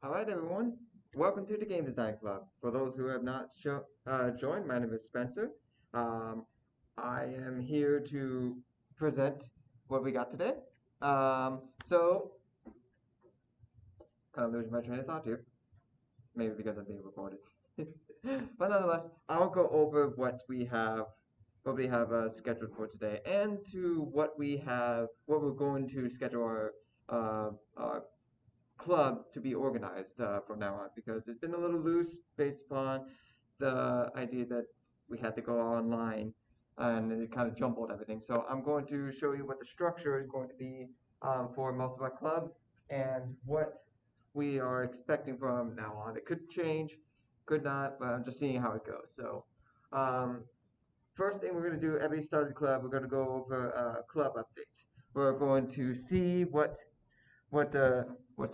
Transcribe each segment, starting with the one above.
Alright everyone, welcome to the Game Design Club. For those who have not joined, my name is Spencer. Um, I am here to present what we got today. So, kind of losing my train of thought here. Maybe because I'm being recorded. But nonetheless, I'll go over what we have scheduled for today, and to what we're going to schedule our club to be organized from now on, because it's been a little loose based upon the idea that we had to go online and it kind of jumbled everything. So I'm going to show you what the structure is going to be for most of our clubs and what we are expecting from now on. It could change, could not, but I'm just seeing how it goes. So um, first thing we're going to do every start of the club, we're going to go over club updates. We're going to see what's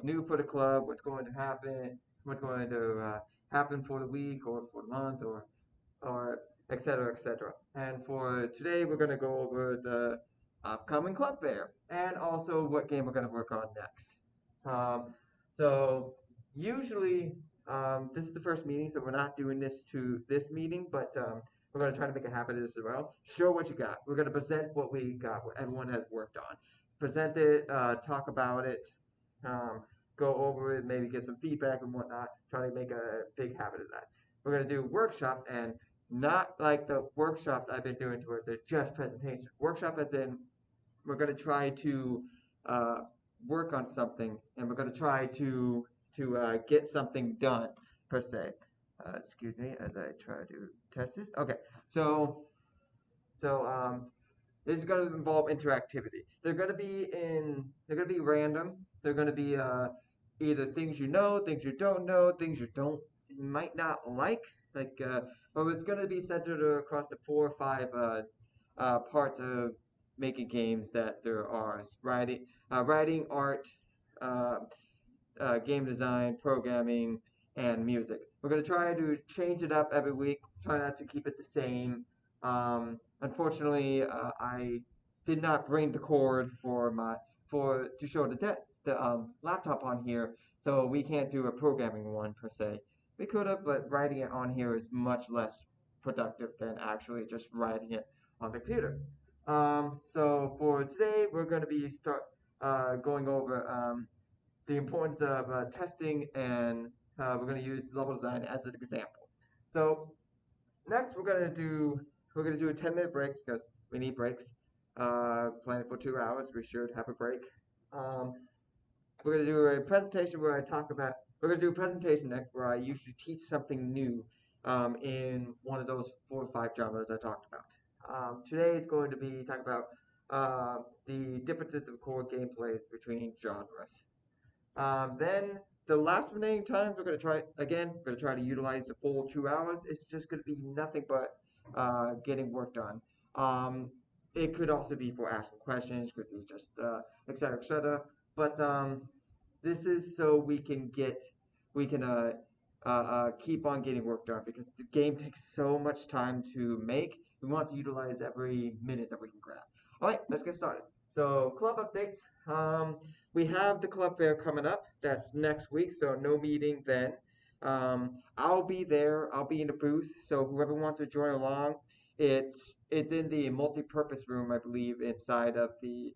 new for the club, what's going to happen, what's going to happen for the week or for the month or et cetera, et cetera. And for today, we're going to go over the upcoming club fair and also what game we're going to work on next. So usually this is the first meeting, so we're not doing this to this meeting, but we're going to try to make it happen as well. Show what you got. We're going to present what we got, what everyone has worked on. Present it, talk about it, um, go over it, maybe get some feedback and whatnot. Try to make a big habit of that. We're going to do workshops, and not like the workshops I've been doing where they're just presentations. Workshop as in we're going to try to uh, work on something, and we're going to try to get something done per se. Excuse me as I try to test this. Okay, so so this is going to involve interactivity. They're going to be random. They're going to be either things you know, things you don't know, things you might not like. But it's going to be centered across the 4 or 5 parts of making games that there are: writing, art, uh, game design, programming, and music. We're going to try to change it up every week. Try not to keep it the same. Unfortunately, I did not bring the cord for to show the laptop on here, so we can't do a programming one per se. We could have, but writing it on here is much less productive than actually just writing it on the computer. So for today, we're going to be going over the importance of testing, and we're going to use level design as an example. So next, we're gonna do a 10-minute break because we need breaks. Plan it for 2 hours. We should have a break. Um, we're gonna do a presentation where I talk about. We're gonna do a presentation next where I usually teach something new in one of those 4 or 5 genres I talked about. Today it's going to be talking about the differences of core gameplays between genres. Then the last remaining time, we're going to try to utilize the full 2 hours. It's just going to be nothing but getting work done. It could also be for asking questions, could be just et cetera, et cetera. But this is so we can keep on getting work done because the game takes so much time to make. We want to utilize every minute that we can grab. All right, let's get started. So club updates. We have the club fair coming up. That's next week, so no meeting then. I'll be there. I'll be in the booth. So whoever wants to join along, it's in the multi-purpose room, I believe, inside of the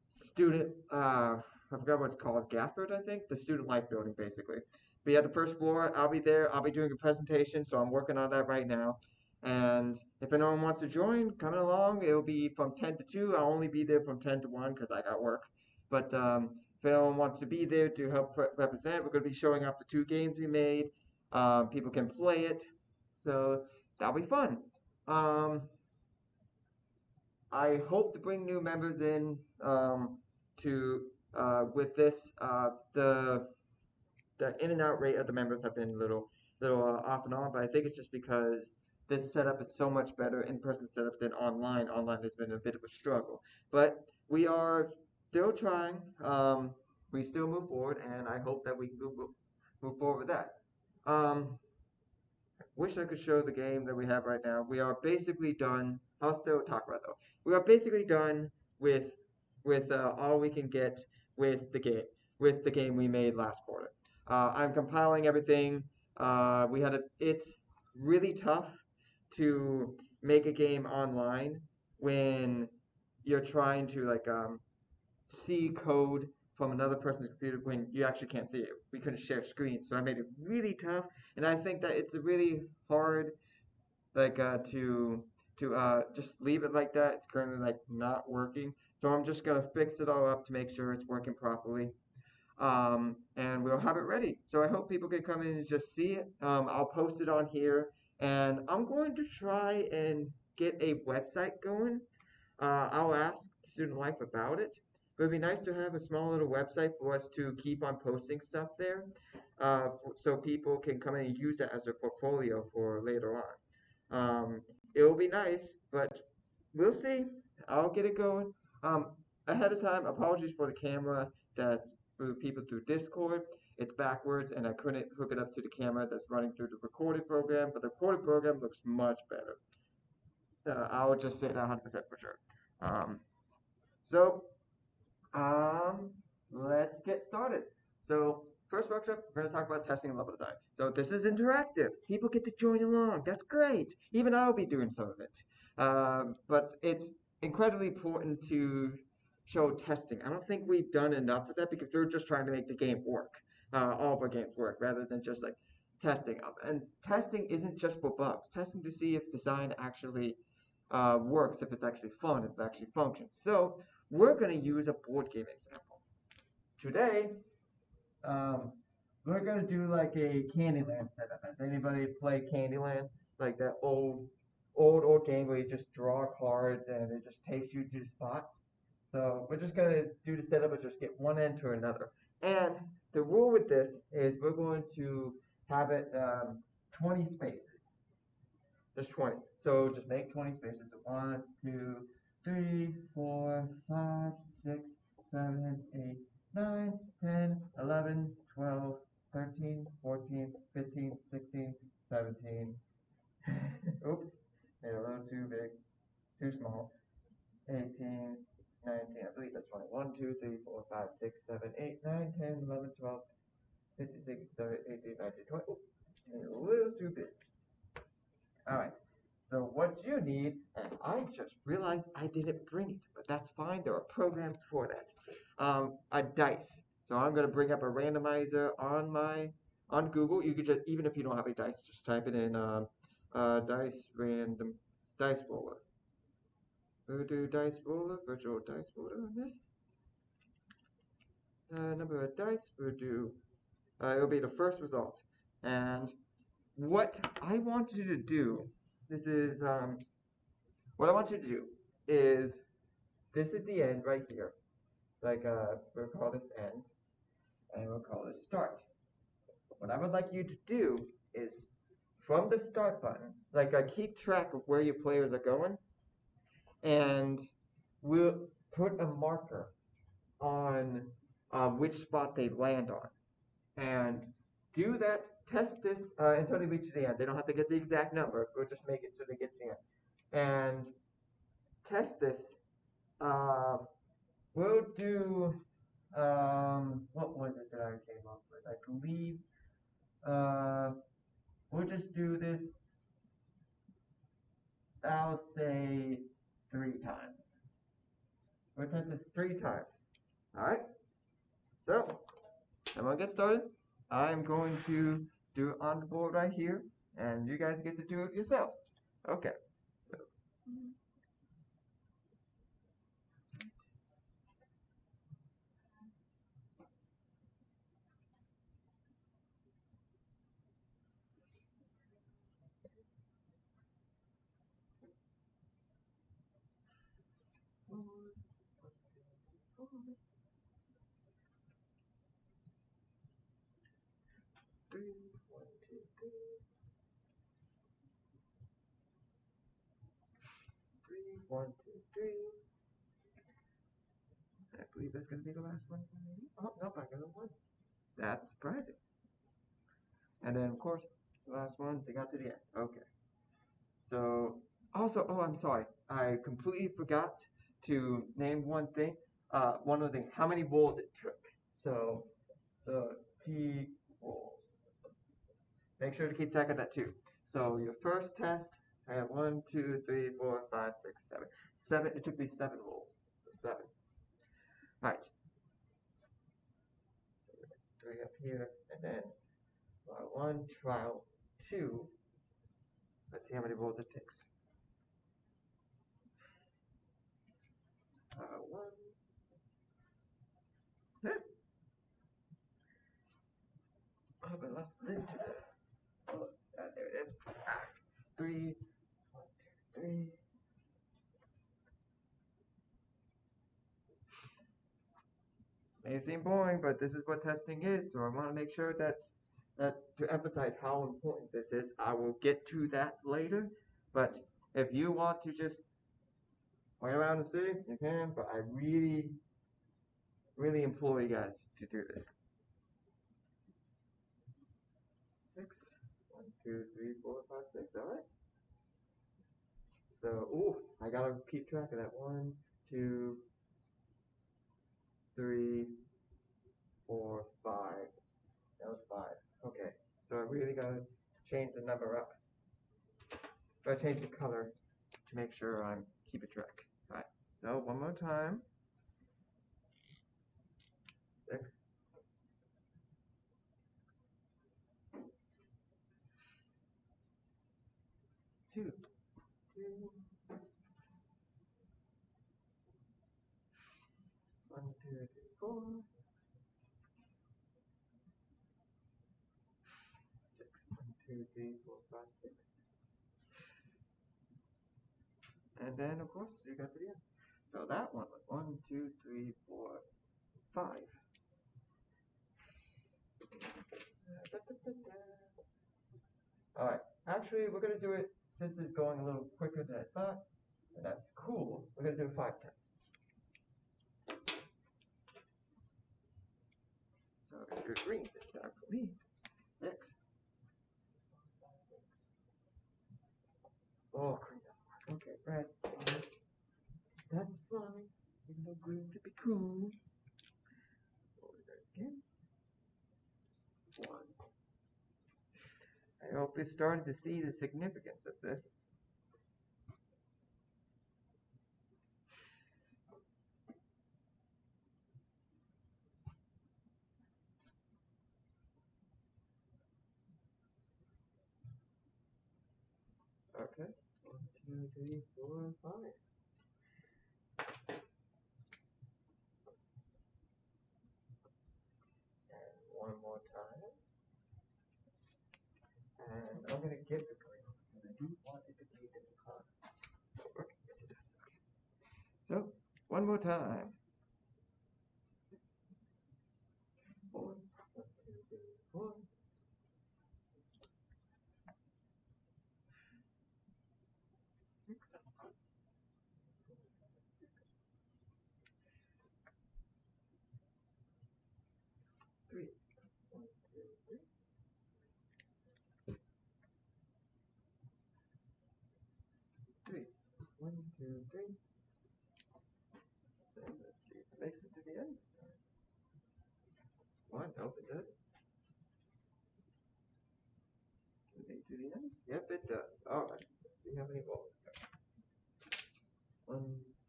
student. I forgot what it's called. Gafford, I think, the student life building, basically. But yeah, the first floor. I'll be there. I'll be doing a presentation, so I'm working on that right now. And if anyone wants to join, coming along, it'll be from 10 to 2. I'll only be there from 10 to 1 because I got work. But if anyone wants to be there to help represent, we're going to be showing off the 2 games we made. People can play it. So that'll be fun. Um, I hope to bring new members in to with this. The in and out rate of the members have been a little off and on, but I think it's just because this setup is so much better in person setup than online. Online has been a bit of a struggle, but we are still trying. We still move forward, and I hope that we can move forward with that. Um, wish I could show the game that we have right now. We are basically done. I'll still talk about it though. We are basically done with all we can get with the game. with the game we made last quarter. I'm compiling everything. It's really tough to make a game online when you're trying to see code from another person's computer when you actually can't see it. We couldn't share screens, so I made it really tough, and I think that it's really hard to just leave it like that. It's currently not working, so I'm just gonna fix it all up to make sure it's working properly. And we'll have it ready. So I hope people can come in and just see it. I'll post it on here, and I'm going to try and get a website going. I'll ask Student Life about it. But it'd be nice to have a small little website for us to keep on posting stuff there, so people can come in and use that as their portfolio for later on. It will be nice, but we'll see. I'll get it going. Um, Ahead of time, apologies for the camera that's for people through Discord. It's backwards, and I couldn't hook it up to the camera that's running through the recorded program, but the recorded program looks much better. I'll just say that 100% for sure. Um, so, um, let's get started. So, first workshop, we're going to talk about testing and level design. So, this is interactive. People get to join along. That's great. Even I'll be doing some of it. But it's incredibly important to show testing. I don't think we've done enough of that because we're just trying to make the game work. All of our games work rather than just testing up. And testing isn't just for bugs. Testing to see if design actually works, if it's actually fun, if it actually functions. So we're going to use a board game example. Today, we're going to do like a Candyland setup. Has anybody played Candyland? Like that old game where you just draw cards and it just takes you to spots. So we're just going to do the setup and just get one end to another. And the rule with this is we're going to have it 20 spaces. Just 20. So just make 20 spaces. So 1, 2, 3, 4, 5, 6, 7, 8, 9, 10, 11, 12, 13, 14, 15, 16, 17. Oops. Made a little too big. Too small. 18, 19, I believe that's 20. 1, 2, 3, 4, 5, 6, 7, 8, 9, 10, 11, 12, 15, 16, 17, 18, 19, 20. Oh, a little too big. Alright, so what you need, and I just realized I didn't bring it, but that's fine. There are programs for that. A dice. So I'm going to bring up a randomizer on Google. You could just, even if you don't have a dice, just type it in dice random dice roller. We'll do dice roller, virtual dice roller on this. Number of dice, we'll do, it'll be the first result. And what I want you to do, what I want you to do is, this is the end right here. We'll call this end, and we'll call this start. What I would like you to do is, from the start button, keep track of where your players are going, and we'll put a marker on which spot they land on. And do that, test this until they reach the end. They don't have to get the exact number. We'll just make it so they get to the end. And test this. We'll do, what was it that I came up with? I believe, we'll just do this, I'll say 3 times. We'll test this 3 times. Alright? So, I'm going to get started. I'm going to do it on the board right here, and you guys get to do it yourselves. Okay. So. Three, 1, 2, 3. 3, 1, 2, 3. I believe that's going to be the last one for me. Oh, nope, I got a 1. That's surprising. And then, of course, the last one, they got to the end. Okay. So, also, oh, I'm sorry. I completely forgot to name one thing. One other thing, how many rolls it took. So, T rolls. Make sure to keep track of that too. So your first test, I have 1, 2, 3, 4, 5, 6, 7. 7, it took me 7 rolls. So 7. Alright. 3 up here, and then 1, trial 2. Let's see how many rolls it takes. 1. Oh, but let's live to that. Oh, there it is. 3, 1, 2, 3. It may seem boring, but this is what testing is. So I want to make sure that to emphasize how important this is. I will get to that later. But if you want to just wait around and see, you can. But I really, really implore you guys to do this. 6. 1, 2, 3, 4, 5, 6. All right. So, ooh, I gotta keep track of that. 1, 2, 3, 4, 5. That was 5. Okay. So I really gotta change the number up. Gotta change the color to make sure I'm keeping track. All right. So one more time. 6. 2. 2. 1, 2, 3, 4. 6. 1, 2, 3, 4, 5, 6. And then of course you got to the end. So that one was 1, 2, 3, 4, 5. Alright, actually we're gonna do it since it's going a little quicker than I thought, and that's cool. We're gonna do 5 times. So we're gonna do green this time for me. 6. Oh, green doesn't work. Okay, red. That's fine. Even though green could be cool. Over there again. 1. I hope you're starting to see the significance of this. Okay. 1, 2, 3, 4, 5. And one more time. And I'm gonna get the green because I do want it to be in the car. Oh, okay. Yes, it does. Okay. So one more time. 1, 1, 2, 3, 4. 6. 3. 1, 2, 3. 3. 1, 2, 3. And let's see if it makes it to the end this time. 1. Nope, it doesn't. Does it make it to the end? Yep, it does. Alright. Let's see how many balls it got. 1,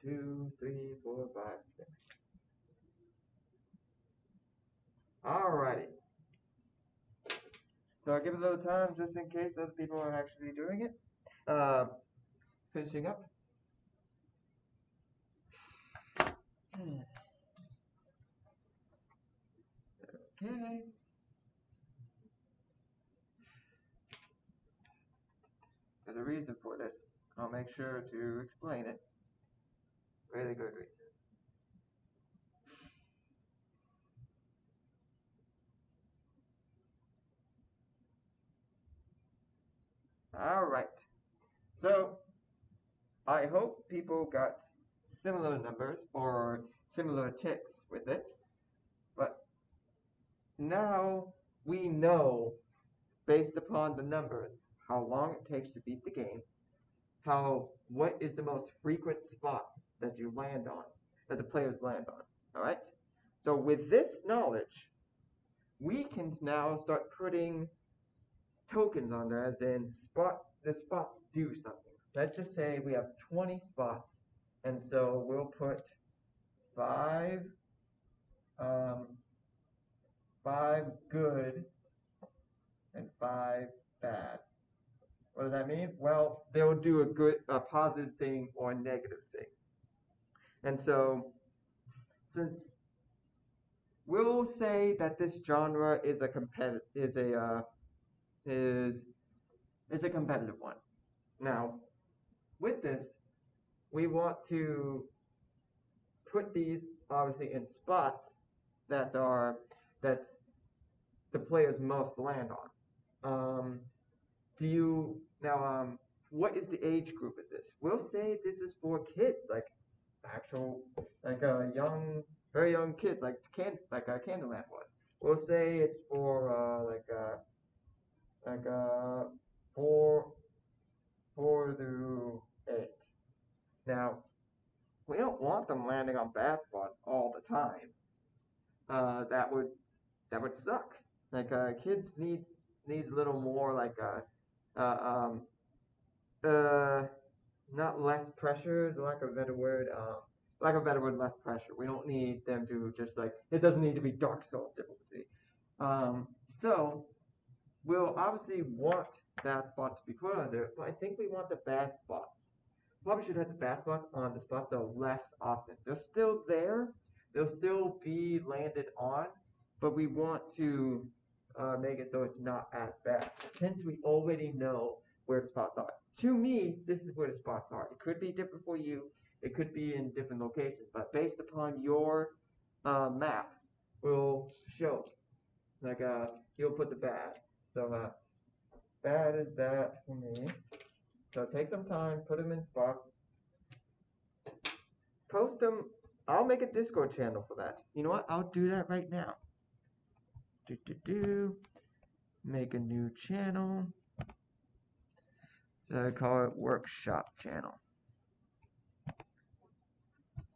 2, 3, 4, 5, 6. Alrighty. So I'll give it a little time just in case other people are actually doing it. Finishing up. Okay. There's a reason for this. I'll make sure to explain it. Really good reason. Alright. So, I hope people got similar numbers or similar ticks with it. But now we know, based upon the numbers, how long it takes to beat the game, what is the most frequent spots that you land on, that the players land on. Alright? So with this knowledge, we can now start putting tokens on there, as in the spots do something. Let's just say we have 20 spots, and so we'll put five, um, 5 good and 5 bad. What does that mean? Well, they'll do a positive thing or a negative thing. And so, since we'll say that this genre is a competitive one. Now, with this, we want to put these obviously in spots that the players most land on. Do you now? What is the age group of this? We'll say this is for kids, like very young kids, like Candyland was. We'll say it's for four through 8. Now, we don't want them landing on bad spots all the time. That would suck. Kids need a little more not less pressure, lack of a better word, less pressure. We don't need them to just it doesn't need to be Dark Souls difficulty. So we'll obviously want bad spots to be put on there, but I think we want the bad spots. Probably should have the bad spots on the spots that are less often. They're still there. They'll still be landed on, but we want to make it so it's not as bad. Since we already know where the spots are. To me, this is where the spots are. It could be different for you. It could be in different locations, but based upon your map, we'll show. You'll put the bad. So bad is that for me. So take some time, put them in spots, post them. I'll make a Discord channel for that. You know what? I'll do that right now. Make a new channel. Call it Workshop Channel.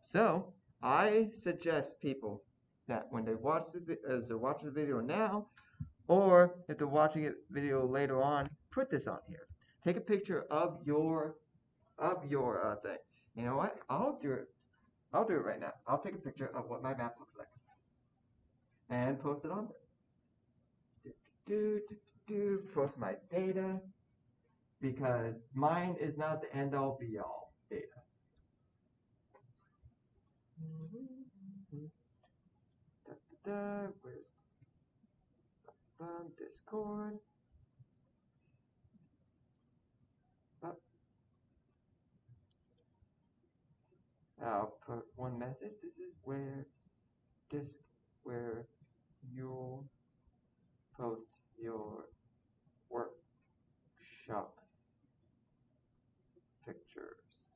So I suggest people that when they watch as they're watching the video now, or if they're watching it video later on, put this on here. Take a picture of your thing. You know what? I'll do it. I'll do it right now. I'll take a picture of what my map looks like and post it on there. Post my data, because mine is not the end all be all data. Where's Discord? I'll put one message. This is where you'll post your workshop pictures.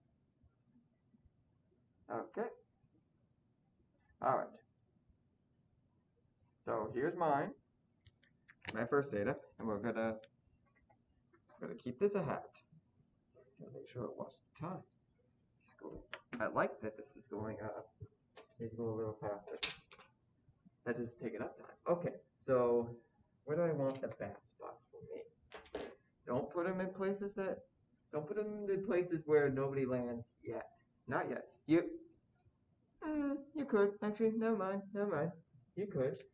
Okay. All right. So here's mine, my first data, and we're gonna keep this a habit. Make sure it watches the time. I like that this is going up. Maybe go a little faster. That is taking up time. Okay, so where do I want the bad spots for me? Don't put them in places where nobody lands yet. Not yet. You could actually. Never mind. You could.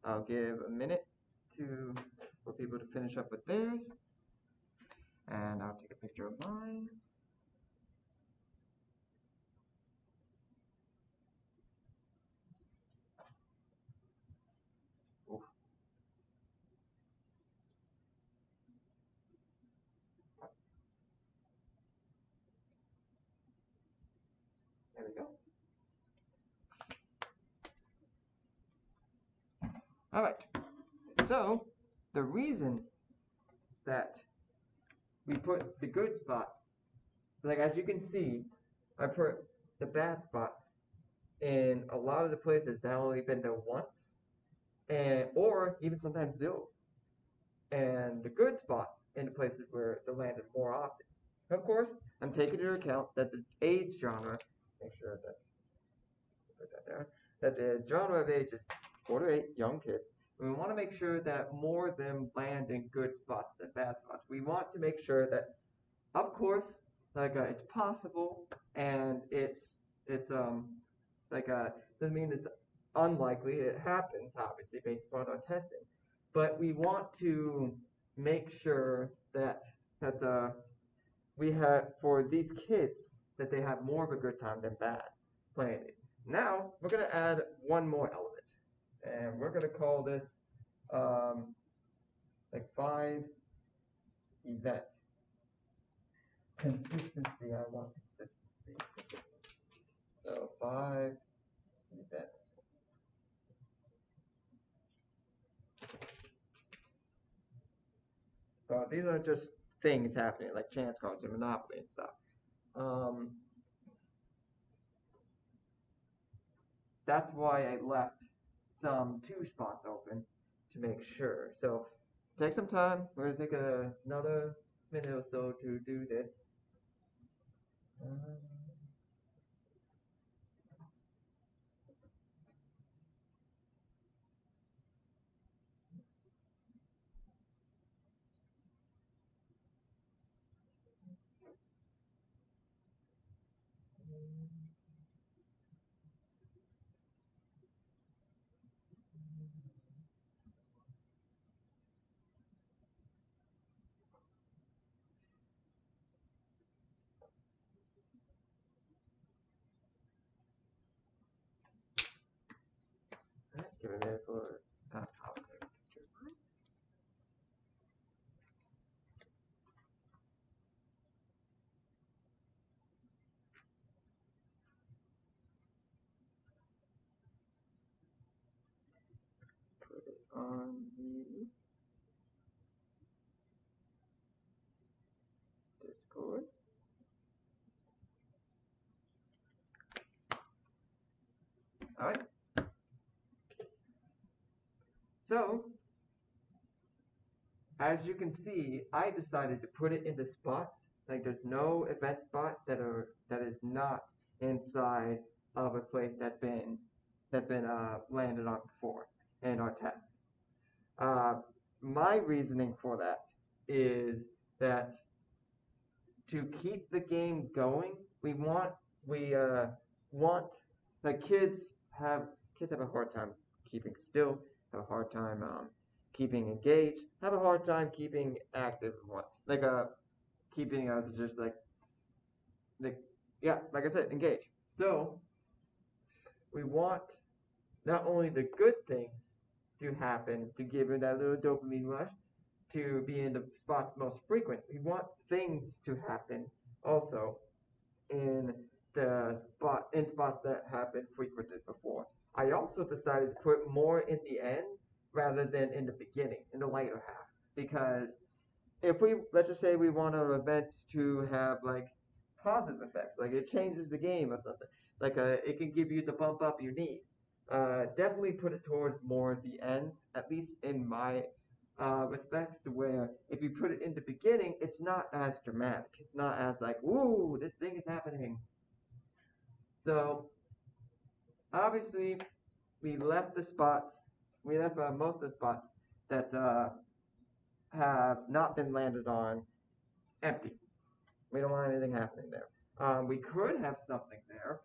I'll give a minute for people to finish up with theirs, and I'll take a picture of mine. Oof. There we go. All right. So the reason that we put the good spots, like as you can see, I put the bad spots in a lot of the places that I've only been there once, and or even sometimes zero, and the good spots in the places where they landed more often. Of course, I'm taking into account that the age genre, make sure that put that there, that the genre of age is 4 to 8, young kids. And we want to make sure that more of them land in good spots than bad spots. We want to make sure that, of course, it's possible, and doesn't mean it's unlikely. It happens, obviously, based upon our testing. But we want to make sure that we have, for these kids, that they have more of a good time than bad playing these. Now we're gonna add one more element, and we're gonna call this like 5 event consistency. I want consistency. So 5 events. So these are just things happening, like chance cards and Monopoly and stuff. That's why I left some 2 spots open to make sure. So take some time. We're gonna take another minute or so to do this. Let's give it a minute for put it on the Discord. Alright. So, as you can see, I decided to put it into spots. Like there's no event spot that is not inside of a place that's been landed on before in our test. My reasoning for that is that to keep the game going, we want the kids have a hard time keeping still, have a hard time keeping engaged, have a hard time keeping active, keeping just like I said, engaged. So we want not only the good things to happen to give it that little dopamine rush to be in the spots most frequent. We want things to happen also in spots that have been frequented before. I also decided to put more in the end rather than in the beginning, in the later half, because if let's just say we want our events to have like positive effects, like it changes the game or something, it can give you the bump up your knees. Definitely put it towards more at the end, at least in my respect, to where if you put it in the beginning, it's not as dramatic. It's not as like, "Woo, this thing is happening." So obviously, we left most of the spots that have not been landed on empty. We don't want anything happening there. We could have something there.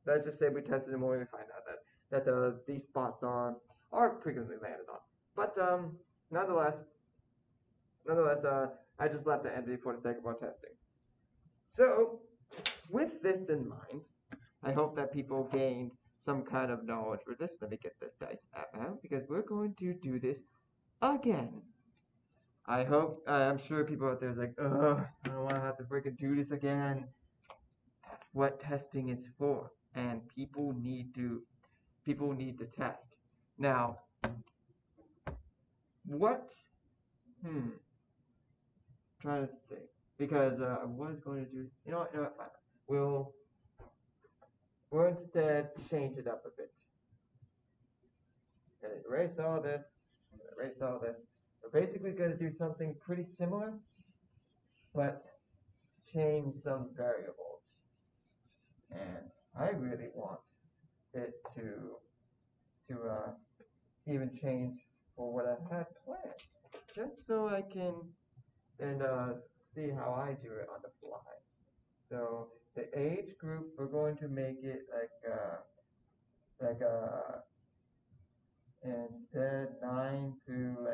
Let's just say we tested it more and we find out that these spots are or frequently landed on. But nonetheless, I just left the entity for the sake of our testing. So, with this in mind, I hope that people gained some kind of knowledge for this. Let me get the dice app out because we're going to do this again. I hope, I'm sure people out there is like, ugh, I don't want to have to freaking do this again. That's what testing is for, and people need to test. Now, what? Trying to think because I was going to do. We'll instead change it up a bit. Gonna erase all this. Erase all this. We're basically going to do something pretty similar, but change some variables. And I really want it to even change for what I had planned, just so I can see how I do it on the fly. So the age group, we're going to make it instead 9 to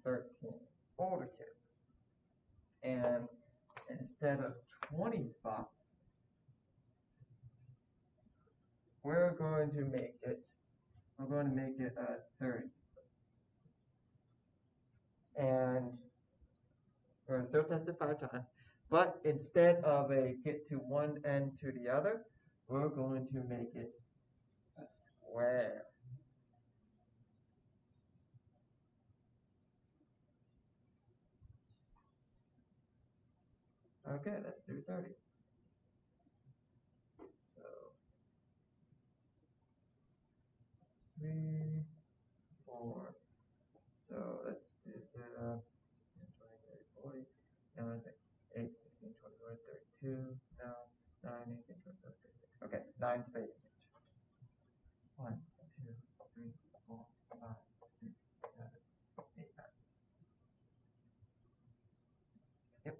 13 older kids, and instead of 20 spots, we're going to make it 30, and we're going to still test it 5 times, but instead of a get to one end to the other, we're going to make it a square. Okay, let's do 30. So 3, 4. So let's do 10, 20, 30, 40. Now 8, 16, 21, 32. Now 9, 18, 27, 36. Okay, 9 spaces. 1, 2, 3, 4, 5, 6, 7, 8, 9. Yep.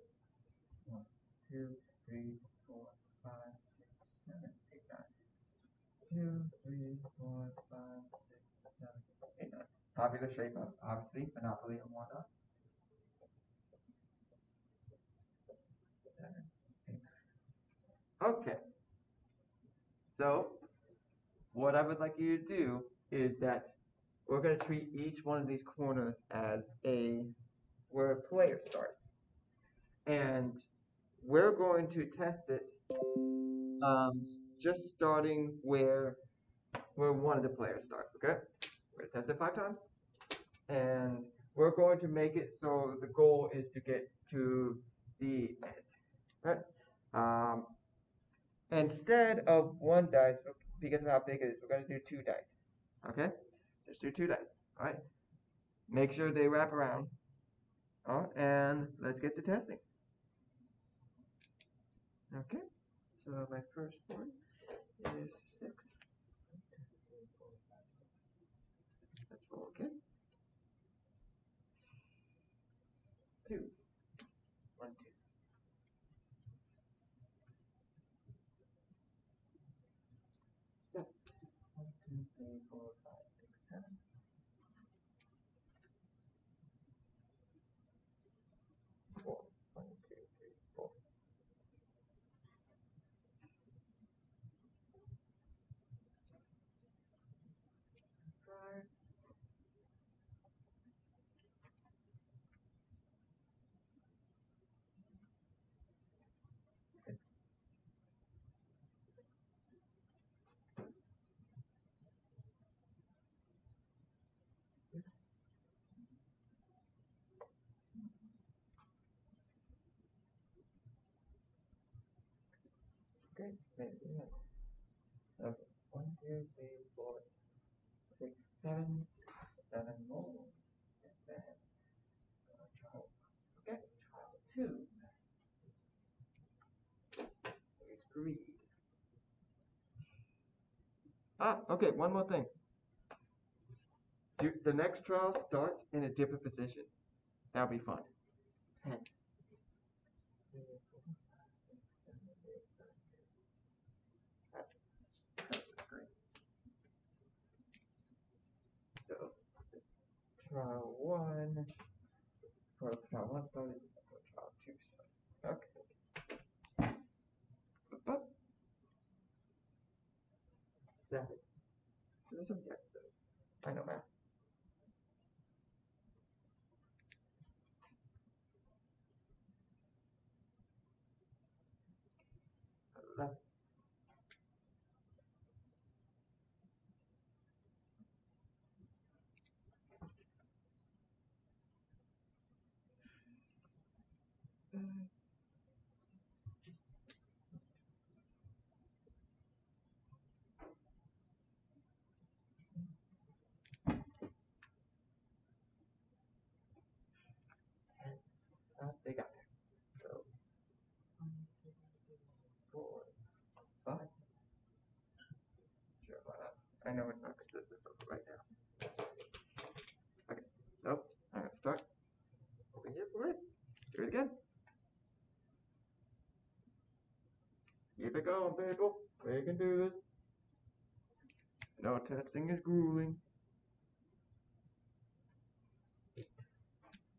1, 2, 3, 4, 5, 6, 7, 8, 9. 2, 3, 4, 5, 6, 7, 8, 9. Popular shape of obviously Monopoly and whatnot. 7, 8, 9. Okay. So what I would like you to do is that we're going to treat each one of these corners as where a player starts, and we're going to test it just starting where one of the players starts. Okay, we're going to test it 5 times, and we're going to make it so the goal is to get to the end. Right? Instead of 1 dice, because of how big it is, we're going to do 2 dice. Okay? Just do 2 dice. Alright? Make sure they wrap around. And let's get to testing. Okay? So my first one is 6. Let's roll again. 2. 1, 2. 7. 1, 2, 3, 4, 5, 6, 7. 4. 1, 2, 3, 4. 5. 6. Okay, maybe not. Okay, 1, 2, 3, 4, 6, 7. 7 more. And then trial. Okay, trial 2. There's greed. Okay, one more thing. The next trial start in a different position. That'll be fun. 10. That's great. trial 1. For trial 1 started, this is for trial 2 started. Okay. Up. 7. There's some yes, 7. I know math. 11. They got there. So 1, 2, 3, 4, 5. Sure, why not? I know it's not consistent right now. Okay, so I'm gonna start over here for it. Do it again. Keep it going, people. We can do this. No testing is grueling.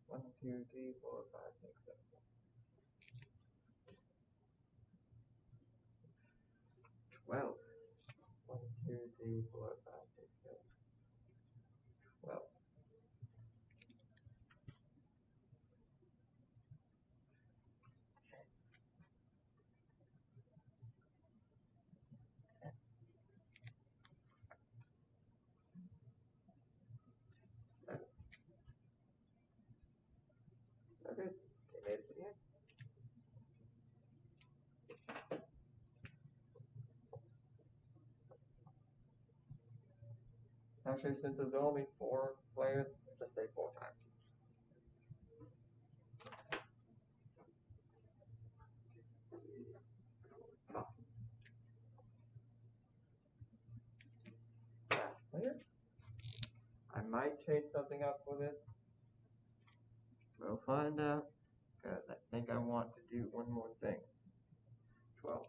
1, 2, 3, 4, 5, 6, 7. 12. 1, 2, 3, 4, 5, 6, 7. 12. 7. Okay, they made it to the end. Actually, since there's only 4 players, just say 4 times. Last player. I might change something up for this. We'll find out. Because I think I want to do one more thing. 12.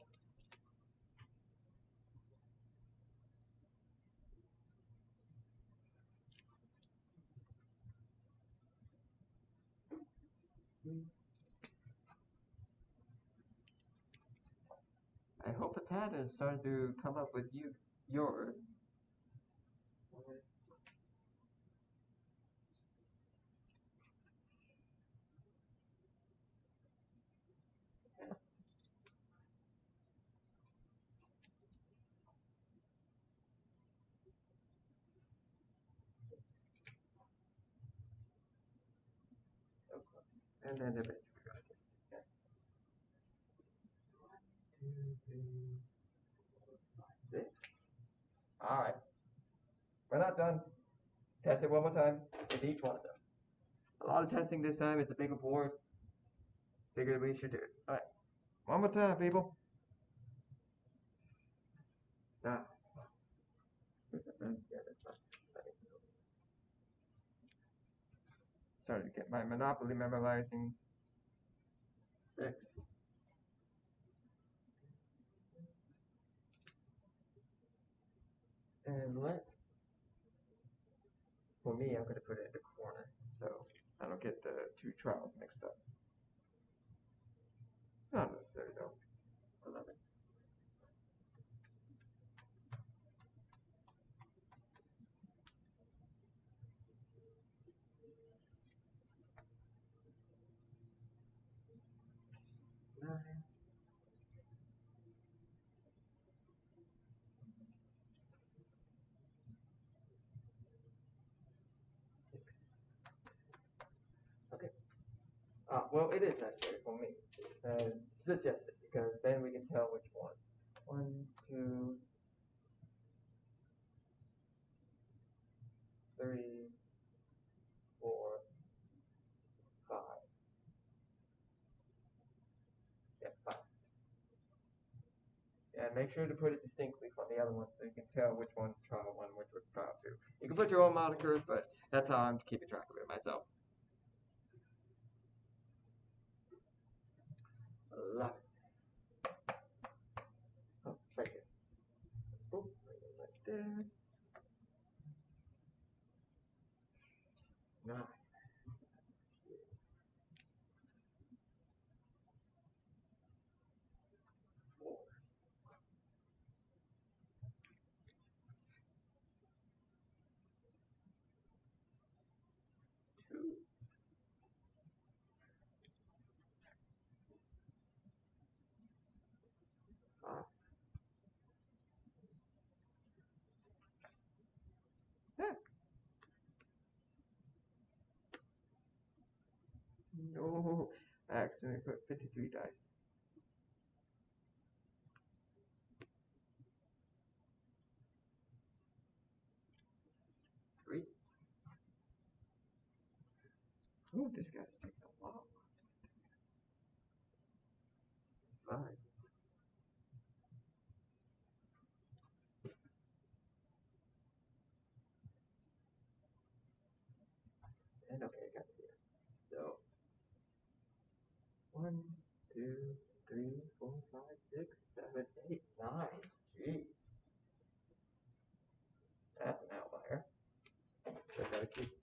I hope the pattern is starting to come up with yours. So close. And then the basically got it. Okay. 1, 2, 3, 4, 5, 6. Alright. We're not done. Test it one more time with each one of them. A lot of testing this time. It's a bigger board. Figured we should do it. Alright. One more time, people. Now. Yeah, that's fine. Started to get my Monopoly memorizing. 6. And let's, for me, I'm going to put it in the corner so I don't get the 2 trials mixed up. It's not necessary though. 11. Nine. 6. Okay. Well, it is necessary for me. Suggest it because then we can tell which one. 1, 2, 3, 4, 5. Yeah, 5. And make sure to put it distinctly from the other ones so you can tell which one's trial 1, which was trial 2. You can put your own monikers, but that's how I'm keeping track of it myself. 11. Oh, right here. Oh, right there. No, I accidentally put 53 dice. Three. Oh, this guy's taking a while. 5. And okay, I got it here. So 1, 2, 3, 4, 5, 6, 7, 8, 9. Jeez. That's an outlier.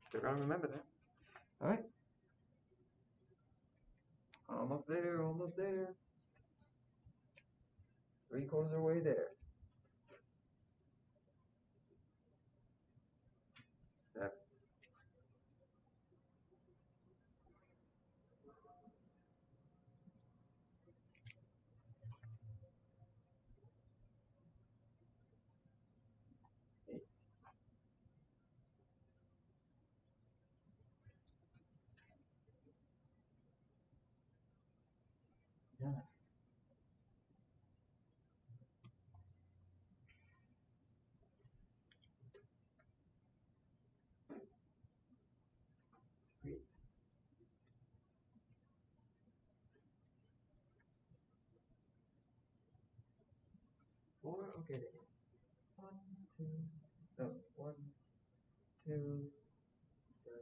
Still gotta remember that. Alright. Almost there, almost there. 3/4 of the way there. 7. 8. 9. 3. 4. Okay, there. 1, 2. No, 1, 2, 3,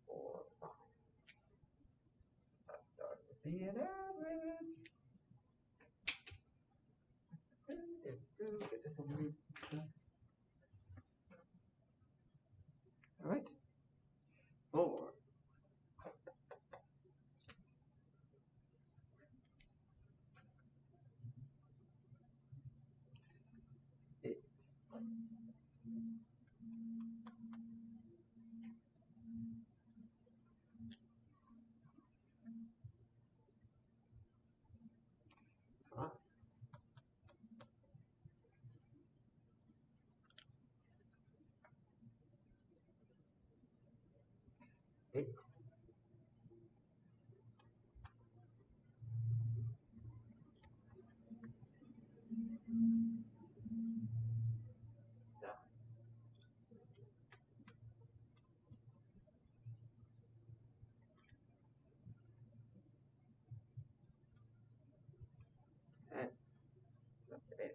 4, 5. I'm starting to see an average. Get this one. Alright. 4. 8. 5. 8. And okay.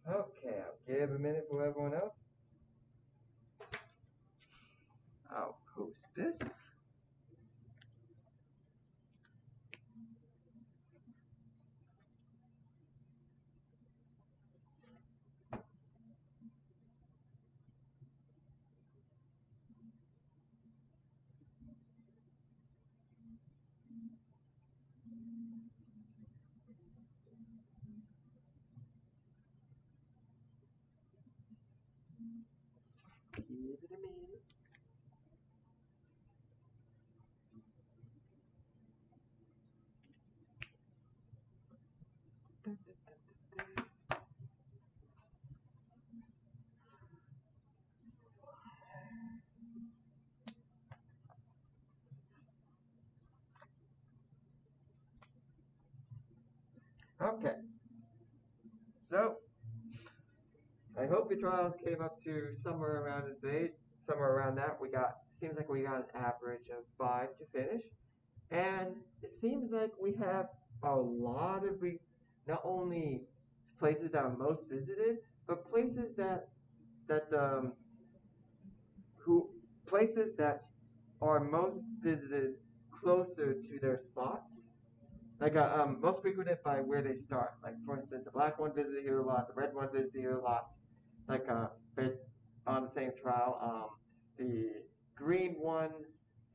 Okay, I'll give a minute for everyone else. I'll post this. Give it a minute. Okay. So, I hope your trials came up to somewhere around this age, somewhere around that. Seems like we got an average of 5 to finish. And it seems like we have a lot of, not only places that are most visited, but places that who places that are most visited closer to their spots. Like most frequented by where they start. Like for instance, the black one visited here a lot, the red one visited here a lot. Like based on the same trial, the green one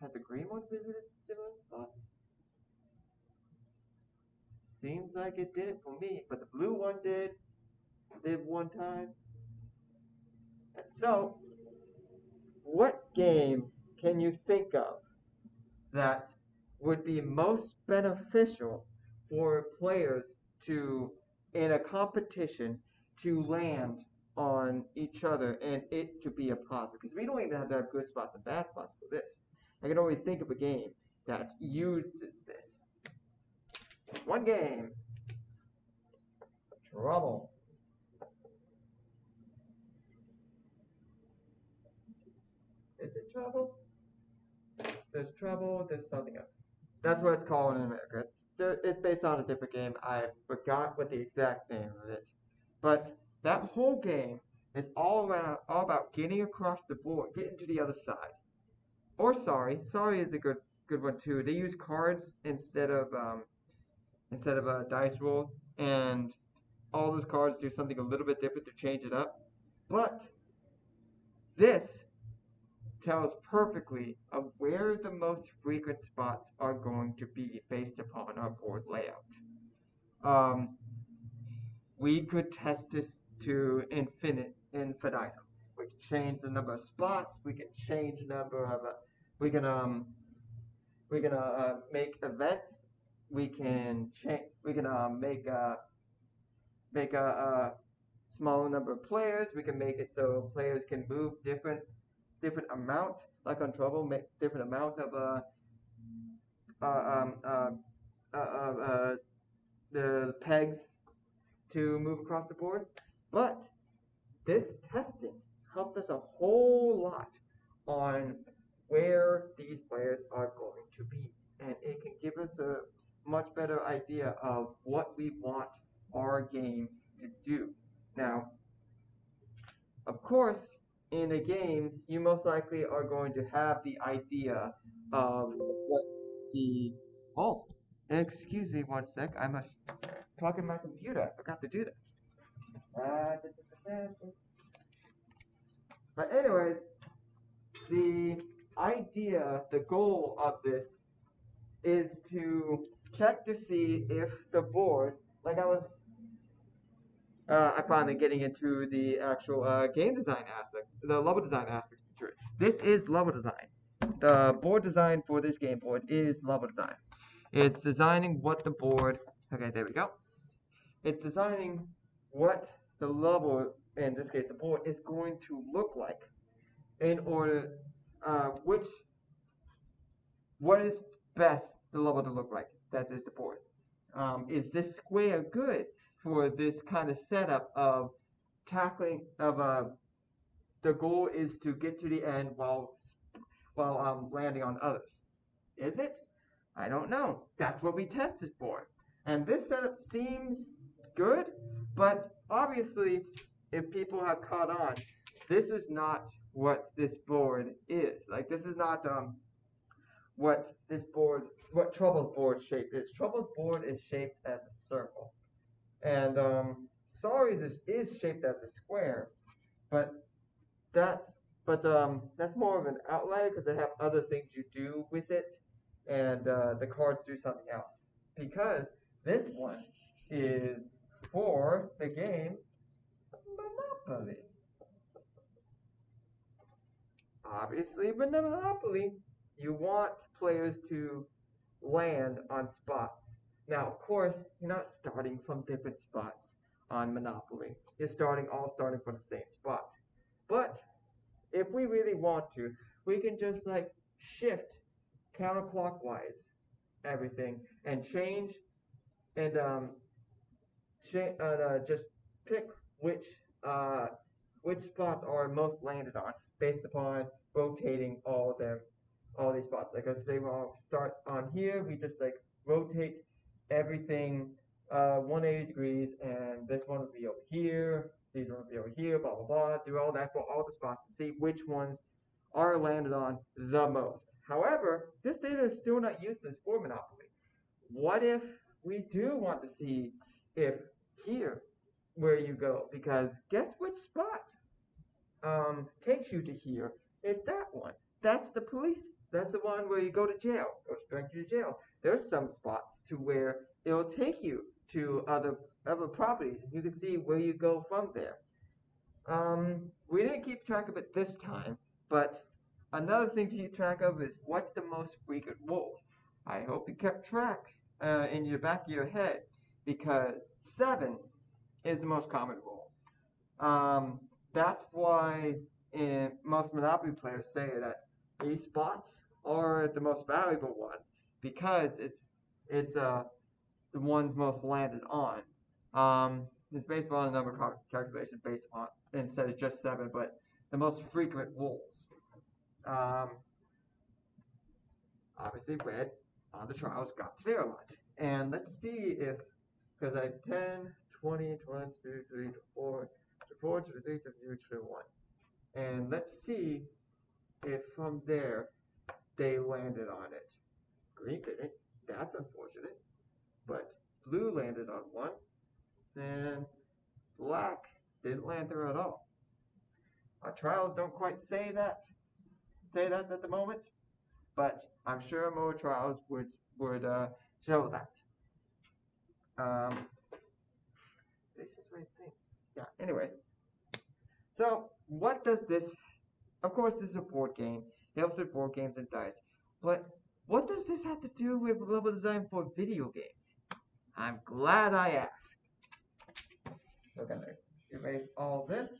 has the green one visited similar spots. Seems like it didn't for me, but the blue one did one time. And so, what game can you think of that would be most beneficial for players to in a competition to land on each other and it to be a positive. Because we don't even have to have good spots and bad spots for this. I can only think of a game that uses this. One game. Trouble. Is it trouble? There's trouble, there's something else. That's what it's called in America. It's based on a different game. I forgot what the exact name of it. But that whole game is all about getting across the board, getting to the other side. Or sorry is a good one too. They use cards instead of a dice roll, and all those cards do something a little bit different to change it up. But this tells perfectly of where the most frequent spots are going to be based upon our board layout. We could test this to infinitum. We can change the number of spots. We can change the number of. We can make events. We can change. We can make a small number of players. We can make it so players can move different amount, like on Trouble, make different amount of the pegs to move across the board. But this testing helped us a whole lot on where these players are going to be, and it can give us a much better idea of what we want our game to do. Now, of course, in a game, you most likely are going to have the idea of what the... Oh, excuse me one sec. I must plug in my computer. I forgot to do that. But anyways, the idea, the goal of this is to check to see if the board, like I finally getting into the actual game design aspect, the level design aspect to it. This is level design. The board design for this game board is level design. It's designing what the board, okay, there we go. It's designing what the level, in this case the board, is going to look like in order, what is best the level to look like. That is the board. Is this square good for this kind of setup of tackling of the goal is to get to the end while landing on others. Is it? I don't know. That's what we tested for. And this setup seems good, but obviously if people have caught on, this is not what this board is. Like this is not what Trouble's board shape is. Trouble's board is shaped as a circle. And Sorry's is shaped as a square, but that's more of an outlier because they have other things you do with it, and the cards do something else. Because this one is for the game Monopoly. Obviously, with Monopoly, you want players to land on spots. Now, of course, you're not starting from different spots on Monopoly. You're all starting from the same spot. But if we really want to, we can just like shift counterclockwise everything and change and just pick which spots are most landed on based upon rotating all these spots. Like let's say we'll start on here, we just like rotate everything 180 degrees, and this one will be over here, these ones will be over here, blah blah blah. Do all that for all the spots and see which ones are landed on the most. However, this data is still not useless for Monopoly. What if we do want to see if here where you go, because guess which spot takes you to here? It's that one. That's the police. That's the one where you go to jail, or straight to jail. There's some spots to where it'll take you to other properties, and you can see where you go from there. We didn't keep track of it this time, but another thing to keep track of is what's the most frequent rolls. I hope you kept track in your back of your head, because 7 is the most common rule. Um, that's why most Monopoly players say that these spots are the most valuable ones because it's the ones most landed on. It's based on a number of calculations based on instead of just seven, but the most frequent rules. Um, Obviously, red on the trials got to there a lot. And let's see if, because I had 10, 20, 21, 22, 23, 24, 24, 23, 22, 21. And let's see if from there they landed on it. Green didn't. That's unfortunate. But blue landed on one, and black didn't land there at all. Our trials don't quite say that at the moment, but I'm sure more trials would show that. Um, this is my thing. Yeah. Anyways, so what does this? Of course, this is a board game. It helps with board games and dice. But what does this have to do with level design for video games? I'm glad I asked. We're gonna erase all this.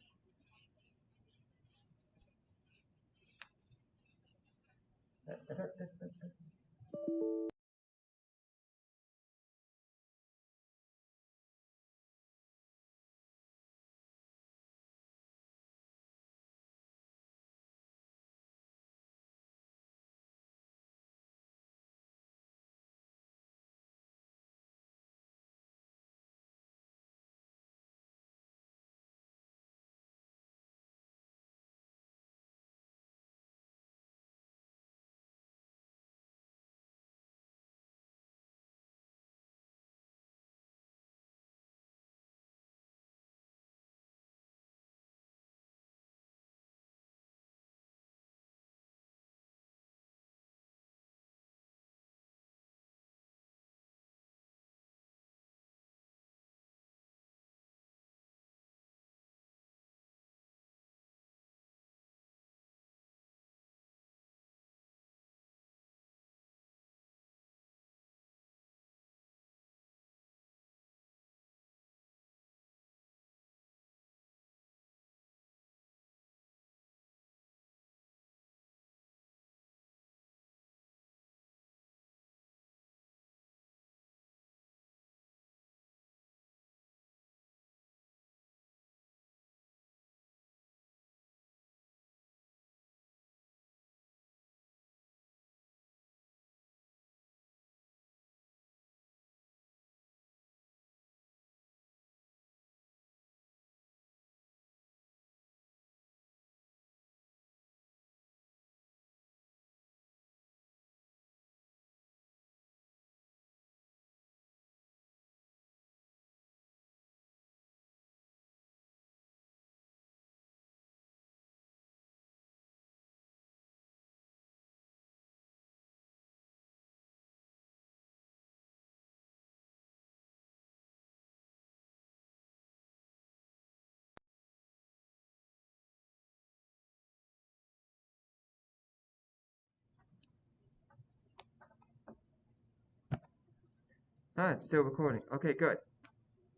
Ah, it's still recording. Okay, good.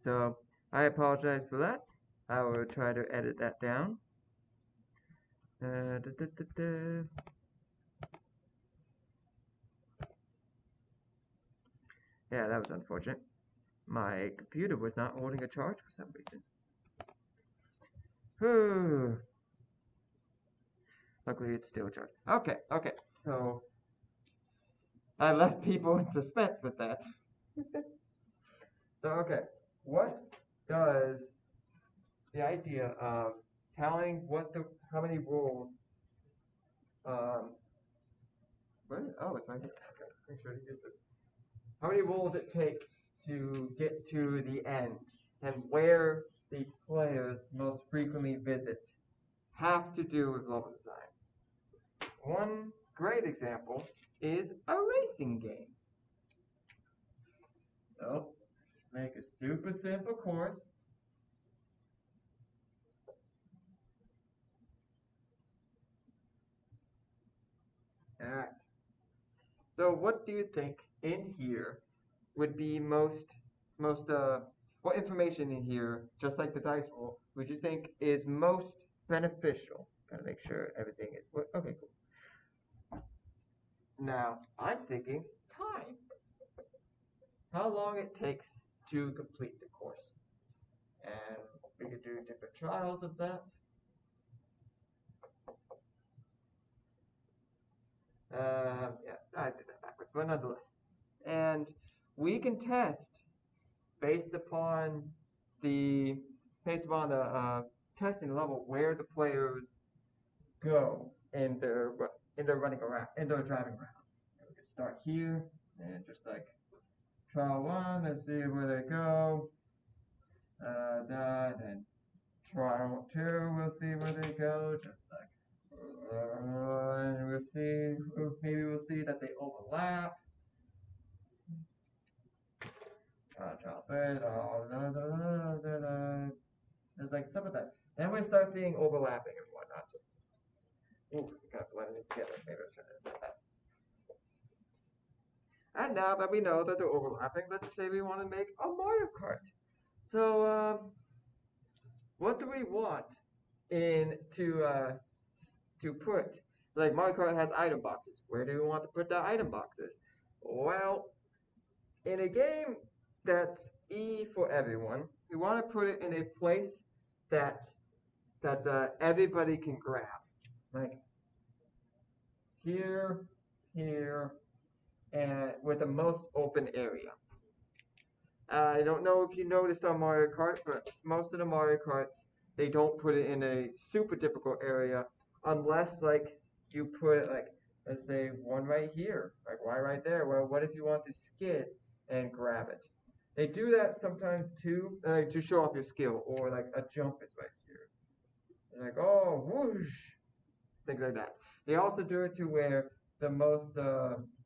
So I apologize for that. I will try to edit that down. Da, da, da, da. Yeah, that was unfortunate. My computer was not holding a charge for some reason. Whew. Luckily, it's still charged. Okay. So I left people in suspense with that. So okay, what does the idea of telling how many rules oh, it's right here. Okay, make sure to use it. How many rules it takes to get to the end and where the players most frequently visit have to do with level design. One great example is a racing game. So, just make a super simple course. Alright. So what do you think in here would be most what information in here, just like the dice roll, would you think is most beneficial? Gotta make sure everything is okay, cool. Now, I'm thinking time. How long it takes to complete the course. And we could do different trials of that. Yeah, I did that backwards, but nonetheless. And we can test based upon the testing level where the players go in their running around, in their driving around. And we can start here and just like trial one, let's see where they go. And trial two, we'll see where they go. Just like, and we'll see. Maybe we'll see that they overlap. Trial three. There's like some of that. Then we start seeing overlapping and whatnot. Ooh, we kind of blended it together. Maybe I'll turn it into that. And now that we know that they're overlapping, let's say we want to make a Mario Kart. So, what do we want to put? Like Mario Kart has item boxes. Where do we want to put the item boxes? Well, in a game that's E for everyone, we want to put it in a place that everybody can grab. Like here, and with the most open area. I don't know if you noticed on Mario Kart, but most of the Mario Karts, they don't put it in a super difficult area unless like you put it like, let's say one right here. Like why right there? Well, what if you want to skid and grab it? They do that sometimes too, to show off your skill, or like a jump is right here. They're like, oh, whoosh, things like that. They also do it to where the most,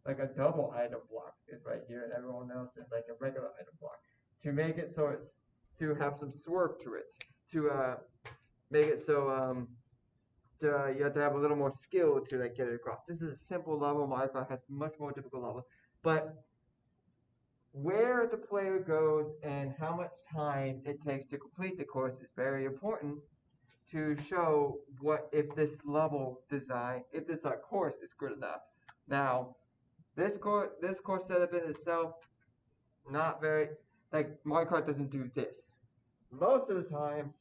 like a double item block is right here, and everyone else is like a regular item block. To make it so it's, to have some swerve to it, to make it so you have to have a little more skill to like get it across. This is a simple level. Mario Kart has much more difficult level, but where the player goes and how much time it takes to complete the course is very important to show what if this level design, if this course is good enough. Now, this course setup in itself, not very, like Mario Kart doesn't do this. Most of the time,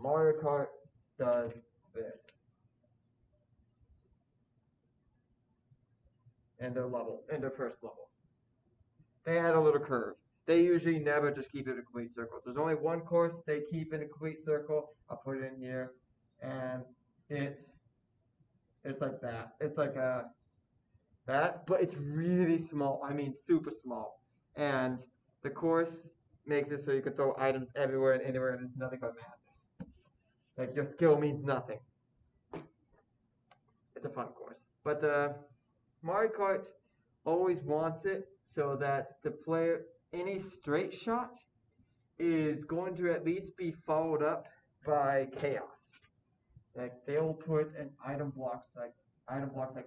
Mario Kart does this. In their first levels. They add a little curve. They usually never just keep it a complete circle. There's only one course they keep in a complete circle. I'll put it in here, and it's like that. It's like that, but it's really small. I mean, super small. And the course makes it so you can throw items everywhere and anywhere, and it's nothing but madness. Like your skill means nothing. It's a fun course, but Mario Kart always wants it so that the player, any straight shot is going to at least be followed up by chaos. Like they'll put an item blocks like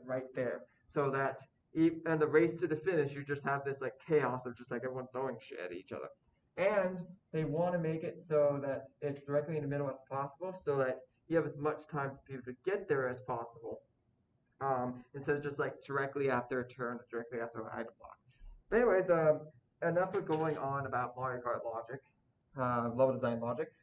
right there, so that and the race to the finish, you just have this like chaos of just like everyone throwing shit at each other. And they want to make it so that it's directly in the middle as possible, so that you have as much time for people to get there as possible. Instead of just like directly after a turn, directly after an item block. But anyways, enough of going on about Mario Kart logic, level design logic.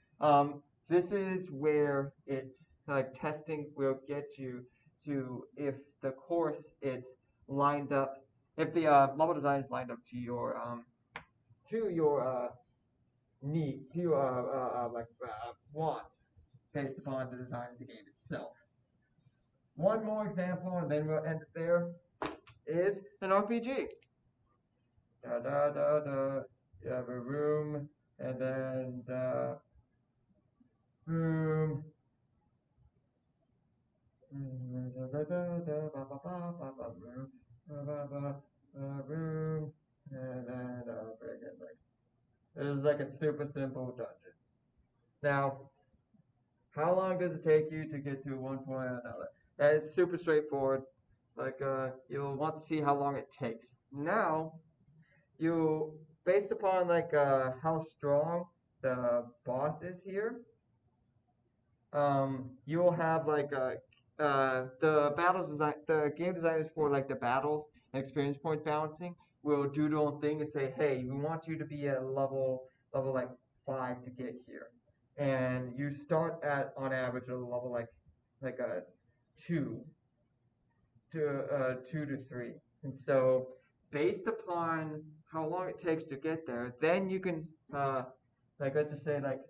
This is where it's like testing will get you to if the course is lined up, if the level design is lined up to your need, to your want, based upon the design of the game itself. One more example, and then we'll end it there, is an RPG. Da da da da. You have a room, and then the room. Room, and then this is like a super simple dungeon. Now, how long does it take you to get to one point or another? It's super straightforward. Like you'll want to see how long it takes. Now, based upon like how strong the bosses here, you'll have like the battles design, the game designers for like the battles and experience point balancing will do their own thing and say, hey, we want you to be at level like 5 to get here, and you start at on average at a level like a 2 2 to 3, and so based upon how long it takes to get there, then you can like let's just say like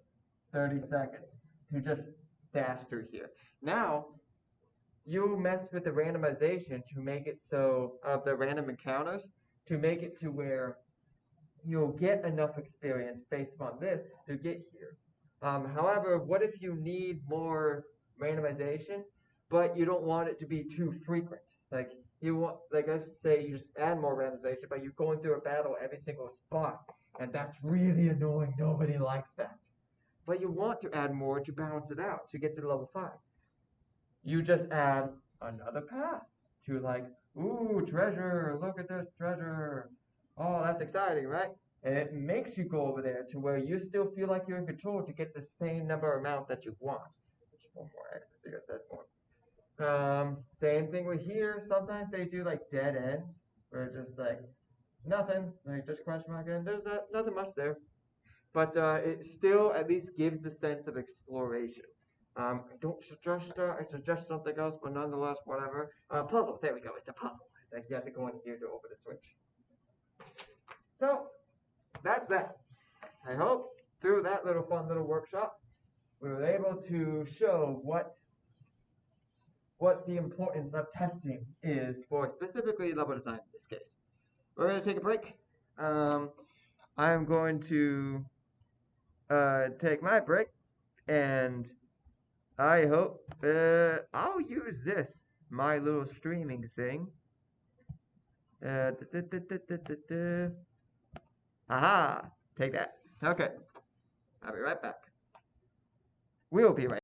30 seconds to just dash through here. Now, you mess with the randomization to make it so of the random encounters to make it to where you'll get enough experience based on this to get here. However, what if you need more randomization, but you don't want it to be too frequent? Like you want, like let's say you just add more randomization, but you're going through a battle every single spot, and that's really annoying. Nobody likes that. But you want to add more to balance it out to get to level 5. You just add another path to like, ooh, treasure, look at this treasure. Oh, that's exciting, right? And it makes you go over there to where you still feel like you're in control to get the same number amount that you want. Just one more exit to get that one. Same thing with here. Sometimes they do like dead ends where it's just like nothing, like just crunch mark and there's nothing much there. But it still at least gives a sense of exploration. I don't suggest I suggest something else, but nonetheless, whatever. Puzzle. There we go. It's a puzzle. It's like you have to go in here to open the switch. So that's that. I hope through that little fun little workshop, we were able to show what the importance of testing is for specifically level design in this case. We're going to take a break. I'm going to take my break, and I hope I'll use this, my little streaming thing. Aha! Take that. Okay. I'll be right back. We'll be right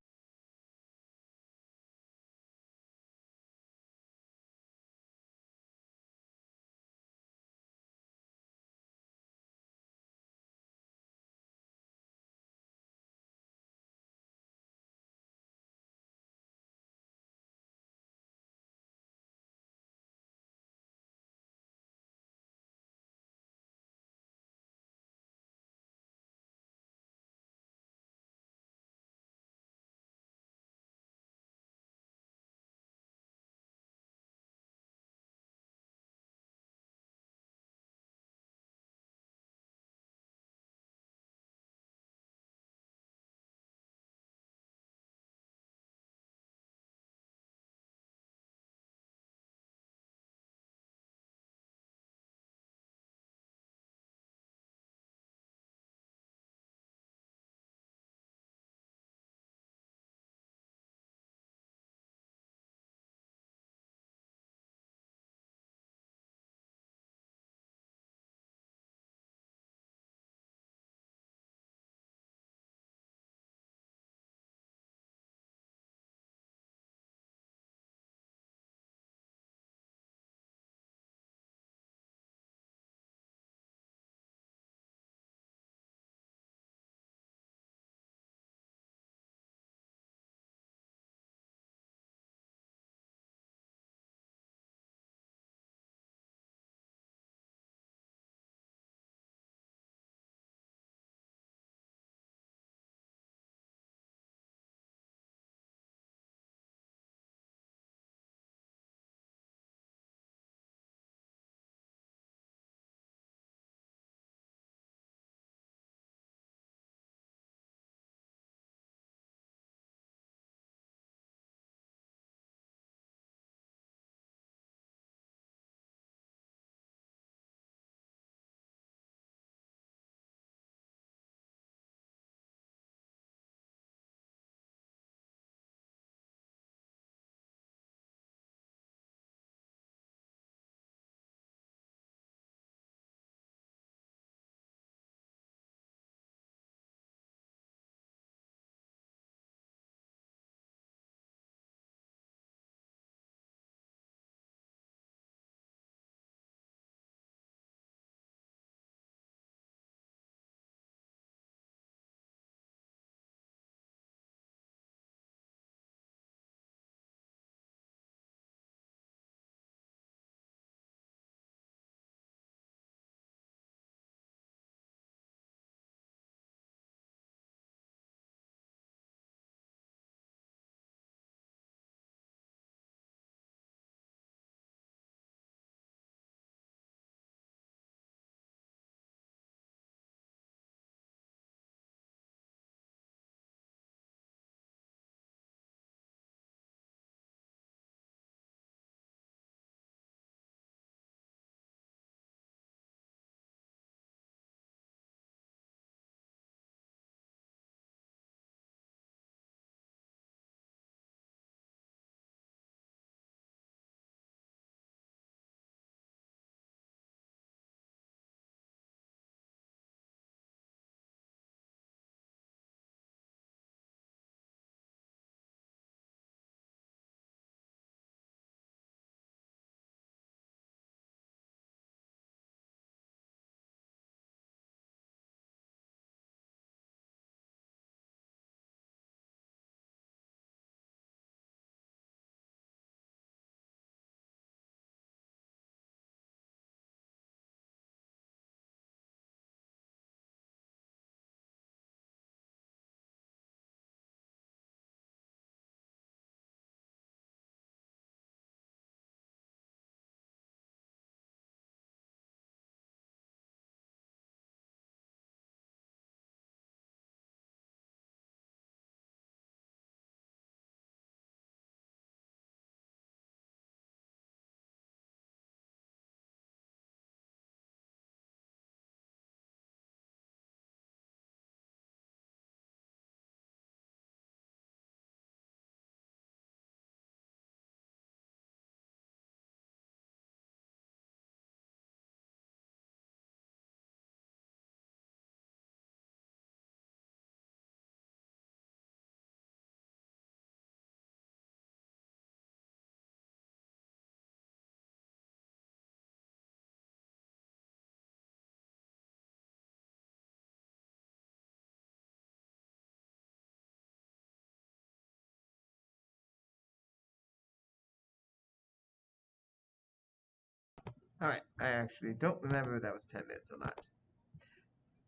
Alright, I actually don't remember if that was 10 minutes or not.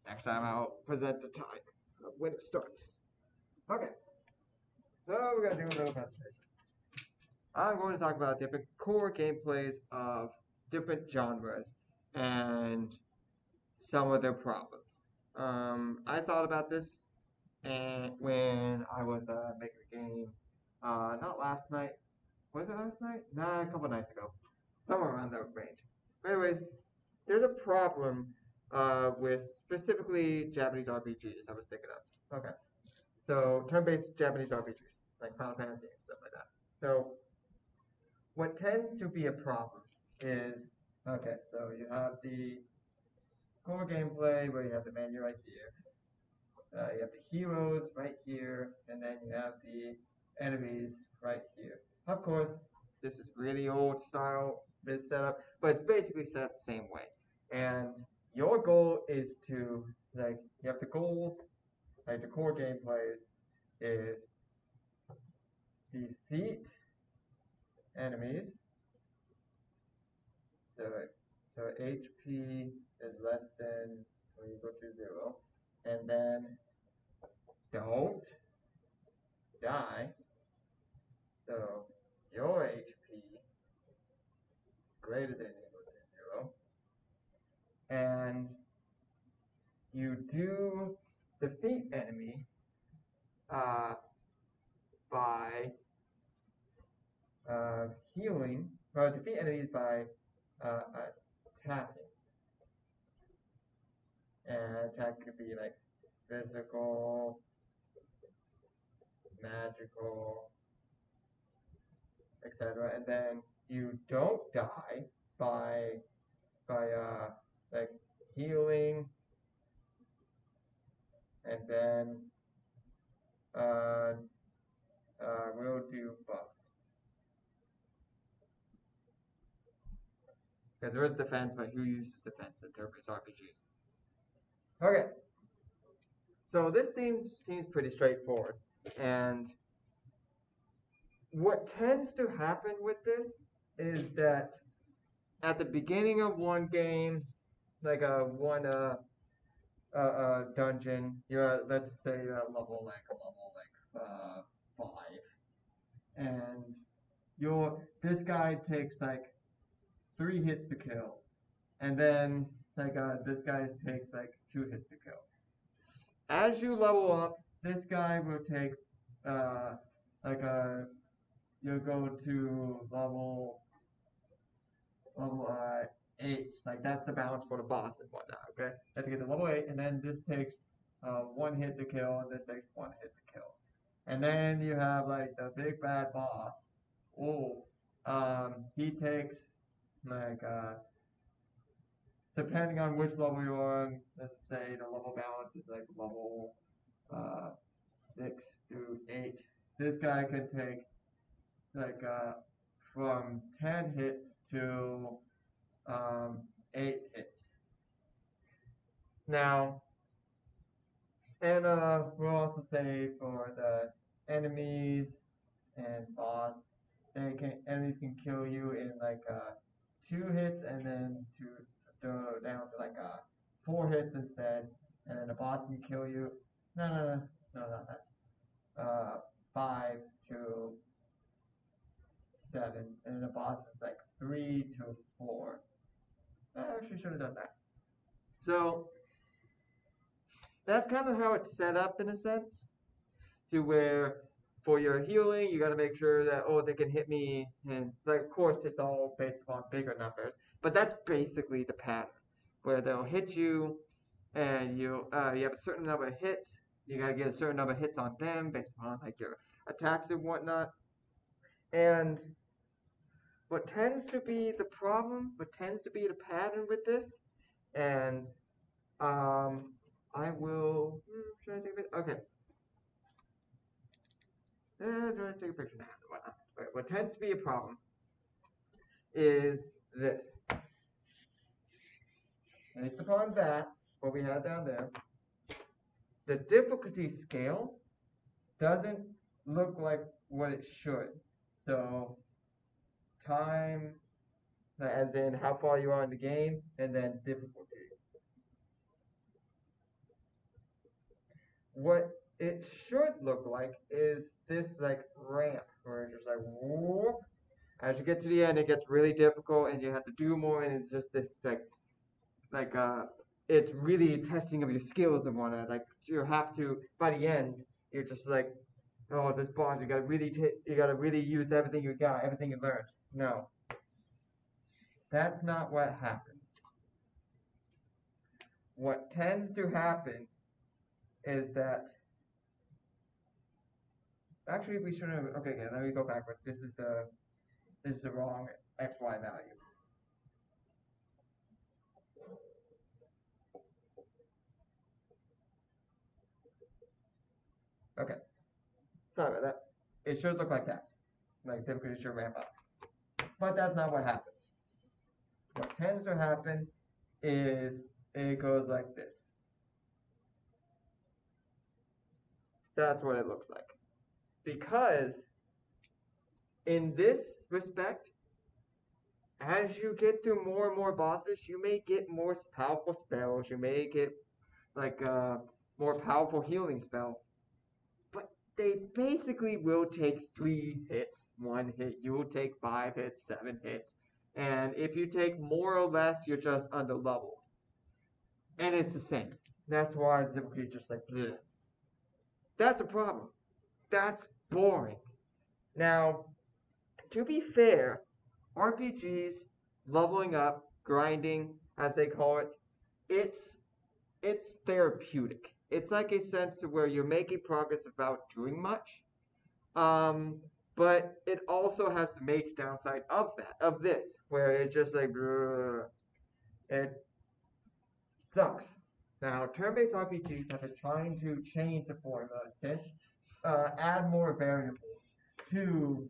Next time I'll present the time of when it starts. Okay, so we're gonna do a little presentation. I'm going to talk about different core gameplays of different genres and some of their problems. I thought about this and when I was making a game, not last night. Was it last night? Nah, a couple nights ago, somewhere around that range. But anyways, there's a problem with specifically Japanese RPGs. I was thinking of. Okay, so turn-based Japanese RPGs like Final Fantasy and stuff like that. So what tends to be a problem is okay. So you have the core gameplay where you have the menu right here. You have the heroes right here, and then you have the enemies right here. Of course, this is really old style, this setup, but it's basically set up the same way. And your goal is to, like, you have the goals, like the core gameplays is defeat enemies. So, so HP is less than when you go to 0, and then don't die. So your HP is greater than equal to 0, and you do defeat enemy by healing, or defeat enemies by attacking. And attack could be like physical, magical, etc. And then you don't die by like healing, and then we'll do buffs. Because there is defense, but who uses defense in turn-based RPGs? Okay. So this theme seems pretty straightforward. And what tends to happen with this is that at the beginning of one game, like one dungeon, you're let's say you're at level 5, and this guy takes like 3 hits to kill, and then like this guy takes like 2 hits to kill. As you level up, this guy will take like you'll go to level 8. Like that's the balance for the boss and whatnot. Okay, you have to get to level 8, and then this takes 1 hit to kill, and this takes 1 hit to kill. And then you have like the big bad boss. Oh, he takes like depending on which level you're on. Let's say the level balance is like level 6 to 8. This guy can take like from 10 hits to 8 hits. Now, and we'll also say for the enemies and boss, enemies can kill you in like 2 hits, and then to go down to like 4 hits instead, and then the boss can kill you. No, not that. 5 to 7, and the boss is like 3 to 4. I actually should have done that. So that's kind of how it's set up in a sense, to where for your healing you got to make sure that they can hit me, and like of course it's all based on bigger numbers, but that's basically the pattern where they'll hit you, and you have a certain number of hits. You got to get a certain number of hits on them based on like your attacks and whatnot. And what tends to be the problem, what tends to be the pattern with this, and I will. Should I take a picture? Okay. Should I take a picture now? Whatnot. Okay, what tends to be a problem is this. Based upon that, what we had down there, the difficulty scale doesn't look like what it should. So time as in how far you are in the game, and then difficulty. What it should look like is this like ramp where it's just like whoop. As you get to the end, it gets really difficult, and you have to do more, and it's just this like it's really testing of your skills and whatnot. Like you have to by the end, you're just like, oh, this boss, you gotta really use everything you got, everything you learned. No, that's not what happens. What tends to happen is that actually we shouldn't. Okay, okay, let me go backwards. This is the wrong XY value. Okay, sorry about that. It should look like that. Like typically it should ramp up. But that's not what happens. What tends to happen is it goes like this. That's what it looks like. Because in this respect, as you get through more and more bosses, you may get more powerful spells. You may get like more powerful healing spells. But they basically will take 3 hits, 1 hit. You will take 5 hits, 7 hits. And if you take more or less, you're just under leveled. And it's the same. That's why typically just like bleh. That's a problem. That's boring. Now, to be fair, RPGs, leveling up, grinding, as they call it, it's it's therapeutic. It's like a sense to where you're making progress without doing much. Um, but it also has the major downside of this, where it's just like it sucks. Now, turn-based RPGs have been trying to change the formula since, add more variables to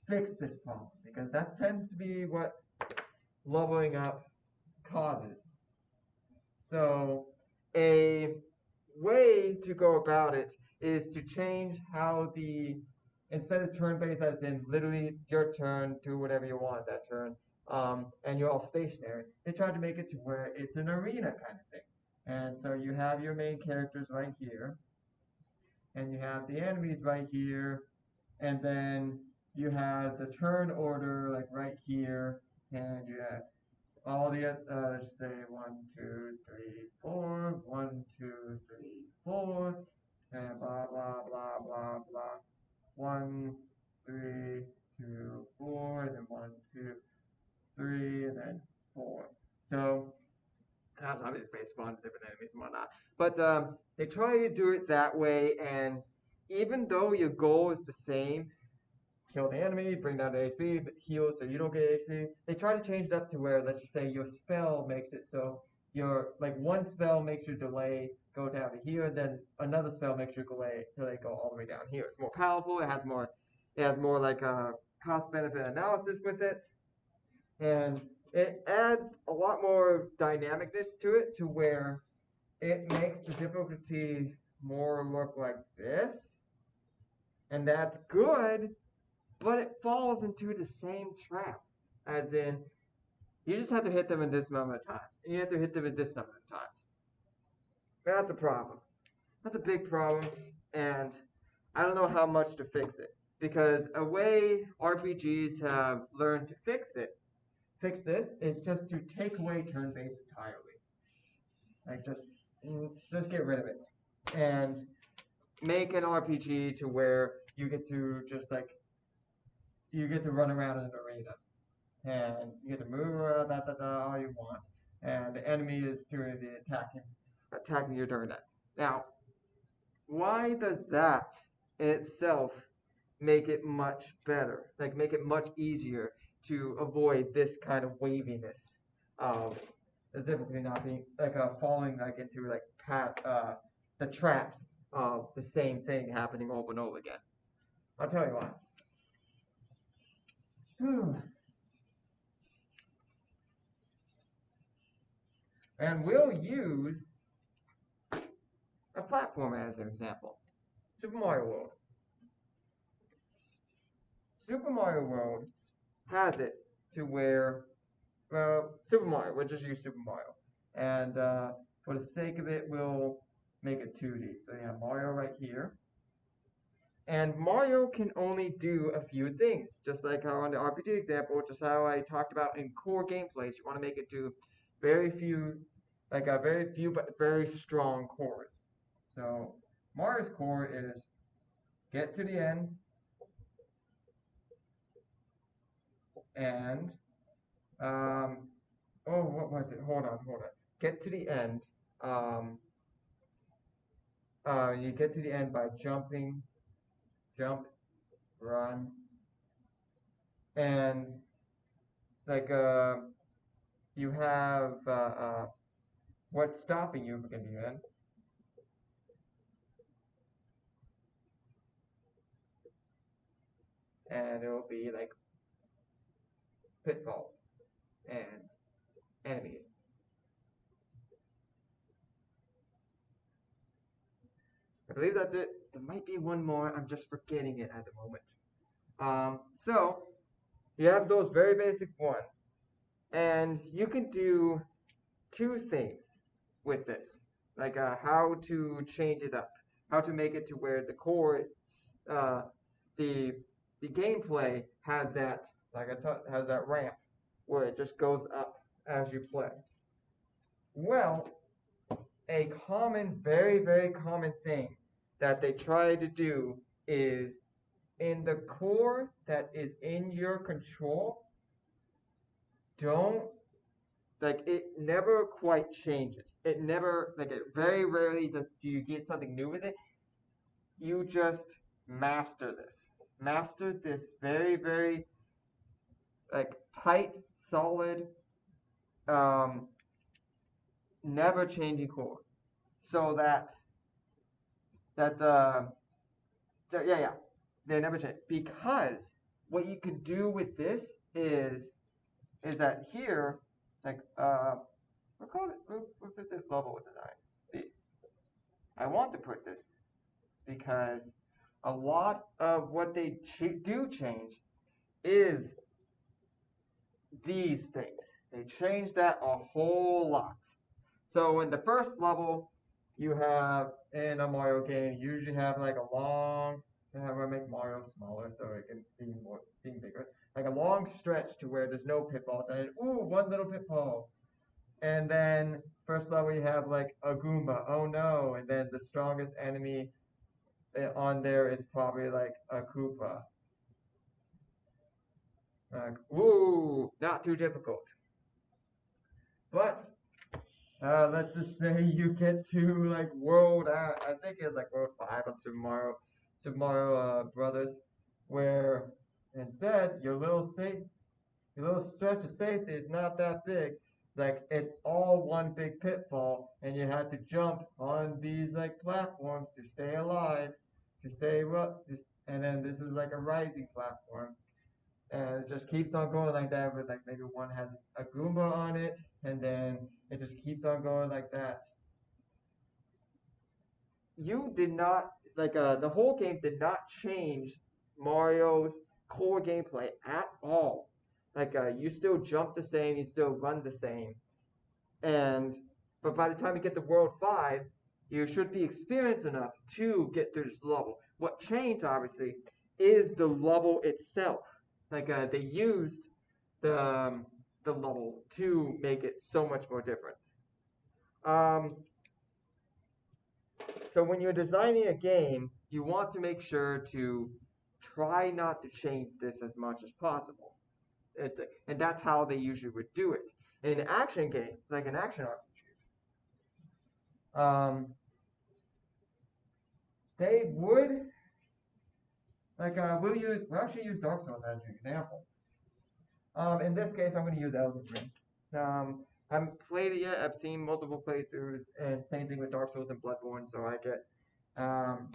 fix this problem, because that tends to be what leveling up causes. So, a way to go about it is to change how instead of turn-based as in literally your turn, do whatever you want that turn, and you're all stationary, they try to make it to where it's an arena kind of thing. And so you have your main characters right here, and you have the enemies right here, and then you have the turn order like right here, and you have all the just say 1, 2, 3, 4, 1, 2, 3, 4, and blah blah blah blah blah. 1, 3, 2, 4, and then 1, 2, 3, and then 4. So that's obviously based upon different enemies and whatnot. But they try to do it that way, and even though your goal is the same, kill the enemy, bring down the HP, but heal so you don't get HP, they try to change it up to where, let's just say, your spell makes it so your like one spell makes your delay go down to here, then another spell makes your delay go all the way down here. It's more powerful. It has more like a cost benefit analysis with it, and it adds a lot more dynamicness to it, to where it makes the difficulty more look like this, and that's good, but it falls into the same trap, as in you just have to hit them in this number of times, and you have to hit them in this number of times. That's a problem. That's a big problem, and I don't know how much to fix it, because a way RPGs have learned to fix this is just to take away turn-based entirely. Like just get rid of it, and make an RPG to where you get to just like you get to run around in an arena, and you get to move around all you want, and the enemy is doing the attacking you during that. Now, why does that in itself make it much better? Like make it much easier to avoid this kind of waviness of the difficulty not being like falling like into like the traps of the same thing happening over and over again. I'll tell you why. And we'll use a platform as an example. Super Mario World. Super Mario World has it to where well, Super Mario. We'll just use Super Mario, and for the sake of it, we'll make it 2D. So you have Mario right here, and Mario can only do a few things, just like how on the RPG example, just how I talked about in core gameplays. You want to make it do very few, like a very few but very strong cores. So Mario's core is get to the end and oh, what was it? Hold on. Get to the end. Um, you get to the end by jumping, jump, run, and like you have what's stopping you from getting to the end. And it'll be like pitfalls and enemies. I believe that's it. There might be one more. I'm just forgetting it at the moment. So you have those very basic ones, and you can do two things with this, like how to change it up, how to make it to where the core, uh, the the gameplay has that, like has that ramp where it just goes up as you play. Well, a common, very common thing that they try to do is in the core that is in your control, don't like it never quite changes. It never like it very rarely does do you get something new with it. You just master this. Master this very like tight, solid, um, never changing core. So that they never change because what you can do with this is is that here like we'll put this level design. I want to put this because a lot of what they do change is these things. They change that a whole lot. So in the first level, you have in a Mario game, you usually have like a long. I'm gonna make Mario smaller so it can seem bigger. Like a long stretch to where there's no pitfalls, and then, ooh, one little pitfall. And then first level you have like a Goomba. Oh no! And then the strongest enemy on there is probably like a Koopa. Ooh, not too difficult. But let's just say you get to like world, I think it's like world 5 on Super Mario Brothers, where instead your little stretch of safety is not that big. Like it's all one big pitfall, and you have to jump on these like platforms to stay alive, to stay up. And then this is like a rising platform, and it just keeps on going like that. With like maybe one has a Goomba on it, and then it just keeps on going like that. You did not like the whole game did not change Mario's core gameplay at all. Like you still jump the same, you still run the same, and but by the time you get to World 5, you should be experienced enough to get through this level. What changed, obviously, is the level itself. Like they used the level to make it so much more different. Um, so when you're designing a game, you want to make sure to try not to change this as much as possible. And that's how they usually would do it. In an action game, like an action RPGs, they would like we'll actually use Dark Souls as an example. In this case, I'm going to use Elden Ring. I haven't played it yet. I've seen multiple playthroughs, and same thing with Dark Souls and Bloodborne. Um,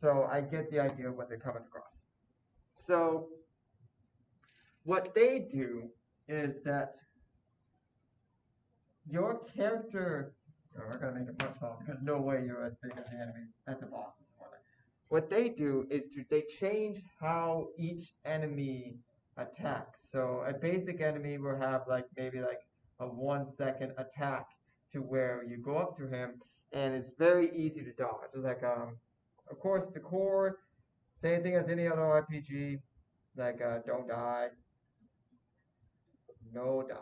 so I get the idea of what they're coming across. So what they do is that your character. Oh, we're gonna make it much smaller because no way you're as big as the enemies. That's a boss. What they do is they change how each enemy attacks. So a basic enemy will have like maybe like a 1 second attack to where you go up to him and it's very easy to dodge. Like of course the core, same thing as any other RPG, like don't die, no die.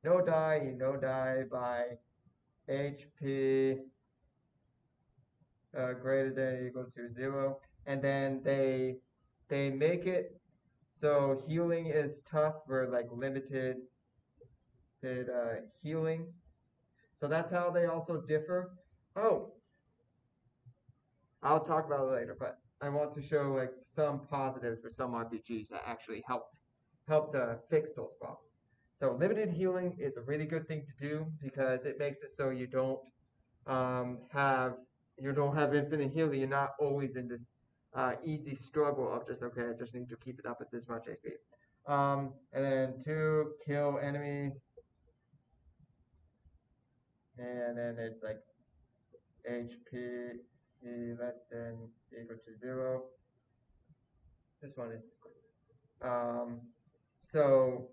No die, you no die by HP greater than or equal to 0. And then they make it so healing is tough for like limited healing. So that's how they also differ. Oh, I'll talk about it later, but I want to show like some positives for some RPGs that actually helped fix those problems. So limited healing is a really good thing to do because it makes it so have you don't have infinite healing. You're not always in this easy struggle of just okay, I just need to keep it up at this much HP. And then 2, kill enemy, and then it's like HP less than equal to 0. This one is so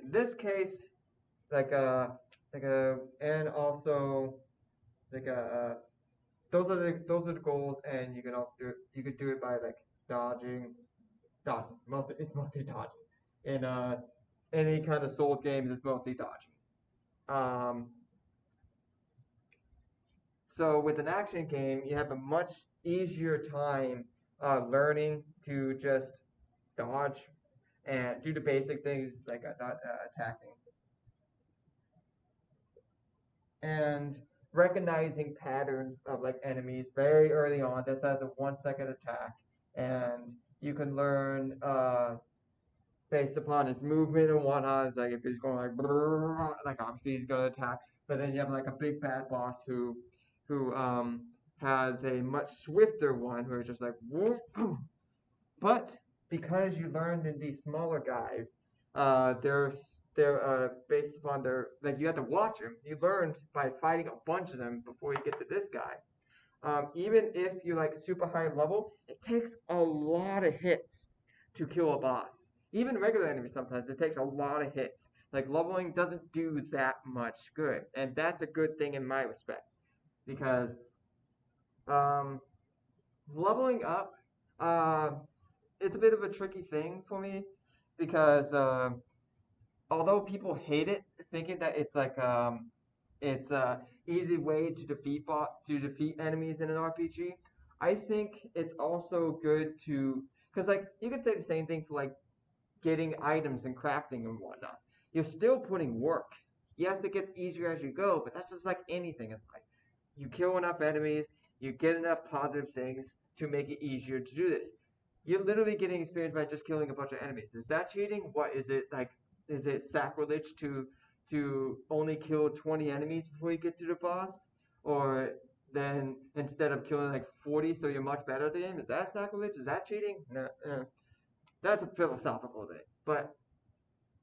in this case, and also like those are the goals, and you can also you could do it by like dodging. It's mostly dodging. In any kind of Souls games, it's mostly dodging. Um, so with an action game, you have a much easier time learning to just dodge and do the basic things like attacking and recognizing patterns of like enemies very early on. This has a 1 second attack, and you can learn based upon his movement and whatnot. It's like if he's going like brrr, like obviously he's gonna attack. But then you have like a big bad boss who has a much swifter one who is just like but because you learned in these smaller guys, they're based upon their like you have to watch them. You learned by fighting a bunch of them before you get to this guy. Even if you're like super high level, it takes a lot of hits to kill a boss. Even regular enemies sometimes it takes a lot of hits. Like leveling doesn't do that much good, and that's a good thing in my respect because um, leveling up, uh, it's a bit of a tricky thing for me because although people hate it, thinking that it's a easy way to defeat enemies in an RPG. I think it's also good to because like you could say the same thing for like getting items and crafting and whatnot. You're still putting work. Yes, it gets easier as you go, but that's just like anything in life. You kill enough enemies, you get enough positive things to make it easier to do this. You're literally getting experience by just killing a bunch of enemies. Is that cheating? What is it like? Is it sacrilege to only kill 20 enemies before you get to the boss? Or then instead of killing like 40, so you're much better at the game? Is that sacrilege? Is that cheating? No, that's a philosophical thing. But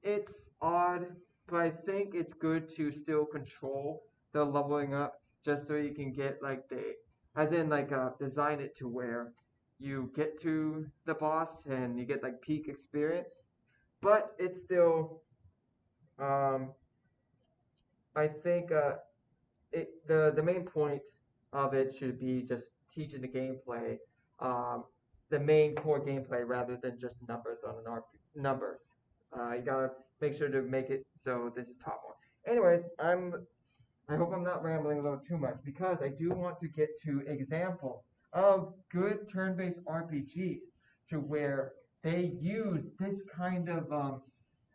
it's odd, but I think it's good to still control the leveling up just so you can get like as in like design it to where you get to the boss and you get like peak experience, but it's still um, I think the main point of it should be just teaching the gameplay, um, the main core gameplay rather than just numbers on an numbers. You gotta make sure to make it so this is top one. Anyways, I hope I'm not rambling a little too much because I do want to get to examples of good turn-based RPGs to where they use this kind of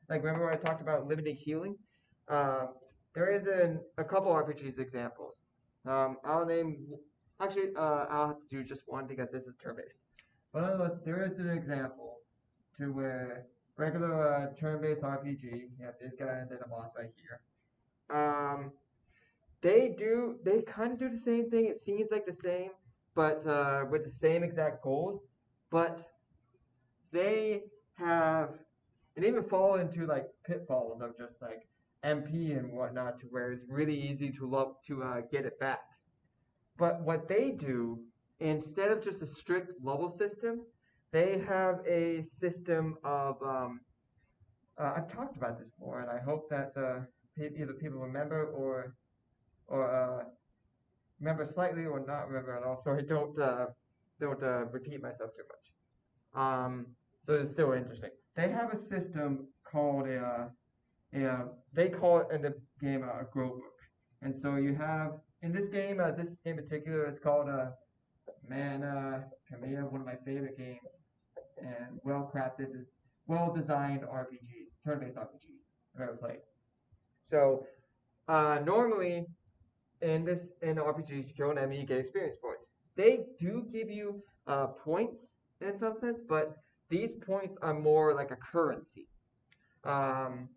like remember when I talked about limited healing? Uh, there is a couple RPGs examples. I'll name actually I'll have to do just one because this is turn-based. But nonetheless, there is an example to where regular turn-based RPG, you have this guy and then a boss right here. They kind of do the same thing. It seems like the same, but with the same exact goals. But they have and even fall into like pitfalls of just like MP and whatnot, to where it's really easy to love to get it back. But what they do instead of just a strict level system, they have a system of I've talked about this before, and I hope that either people remember or remember slightly or not remember at all, so I don't repeat myself too much. So it's still interesting. They have a system called they call it in the game a grow book, and so you have in this game in particular, it's called man, Camilla, one of my favorite games, and well crafted, is well designed RPGs, turn based RPGs I've ever played. So normally in RPGs, you kill an enemy, you get experience points. They do give you points in some sense, but these points are more like a currency. Um,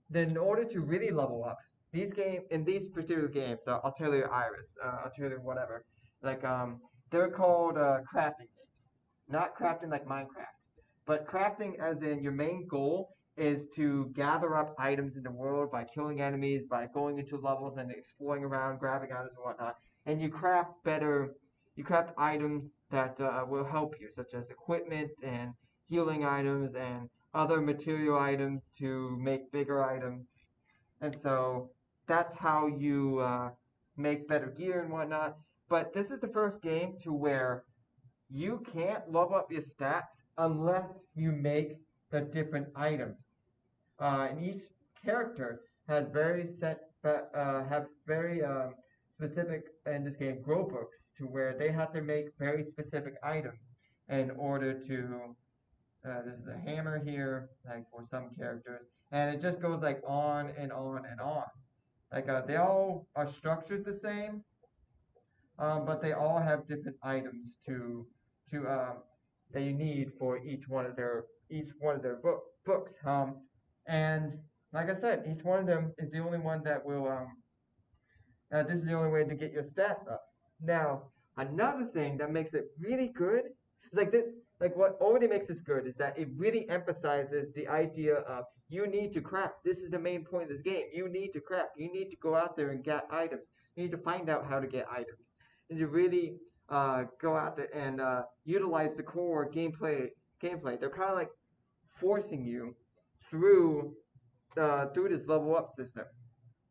then in order to really level up, in these particular games, Atelier Iris, Atelier whatever, like they're called crafting games, not crafting like Minecraft, but crafting as in your main goal is to gather up items in the world by killing enemies, by going into levels and exploring around, grabbing items and whatnot, and you craft items that will help you, such as equipment and healing items and other material items to make bigger items. And so that's how you make better gear and whatnot. But this is the first game to where you can't level up your stats unless you make the different items. And each character has have very specific in this game grow books to where they have to make very specific items in order to this is a hammer here, like for some characters, and it just goes like on and on and on. Like they all are structured the same, but they all have different items to that you need for each one of their books. And like I said, each one of them is the only one that will this is the only way to get your stats up. Now, another thing that makes it really good is like this, like what already makes this good is that it really emphasizes the idea of you need to craft. This is the main point of the game. You need to craft. You need to go out there and get items. You need to find out how to get items. And to really go out there and utilize the core gameplay. They're kind of like forcing you through through this level up system.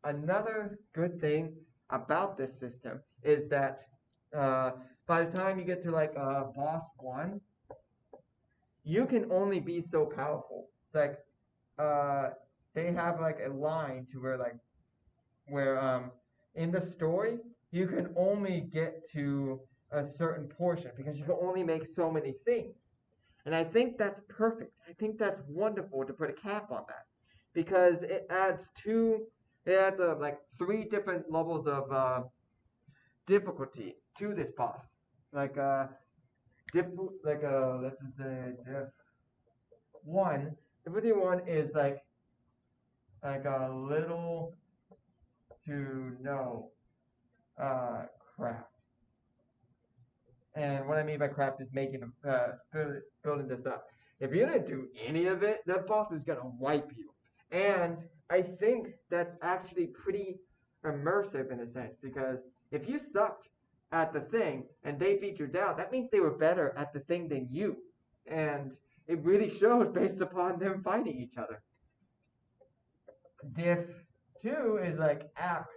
Another good thing about this system is that uh, by the time you get to like boss one, you can only be so powerful. It's like uh, they have like a line to where in the story you can only get to a certain portion because you can only make so many things. And I think that's perfect. I think that's wonderful to put a cap on that because it adds like three different levels of difficulty to this boss. Like diff, let's just say one. Difficulty one is like a little to no craft. And what I mean by craft is building this up. If you didn't do any of it, that boss is gonna wipe you. And I think that's actually pretty immersive in a sense because if you sucked at the thing and they beat you down, that means they were better at the thing than you. And it really shows based upon them fighting each other. Diff 2 is like average.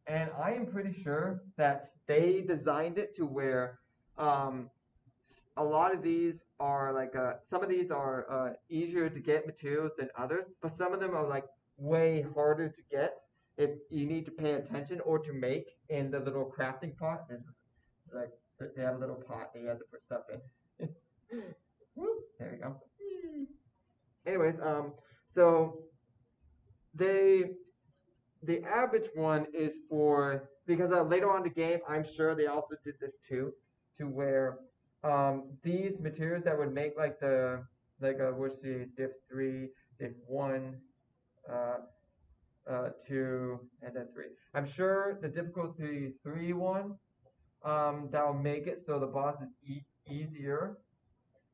And I am pretty sure that they designed it to where um, a lot of these are some of these are easier to get materials than others, but some of them are like way harder to get if you need to pay attention or to make in the little crafting pot. This is like they have a little pot that you have to put stuff in. There we go. Anyways, so they the average one is for because later on in the game, I'm sure they also did this too, to where these materials that would make like what's the diff 3, diff 1, 2, and then 3. I'm sure the difficulty 3 one that'll make it so the boss is easier.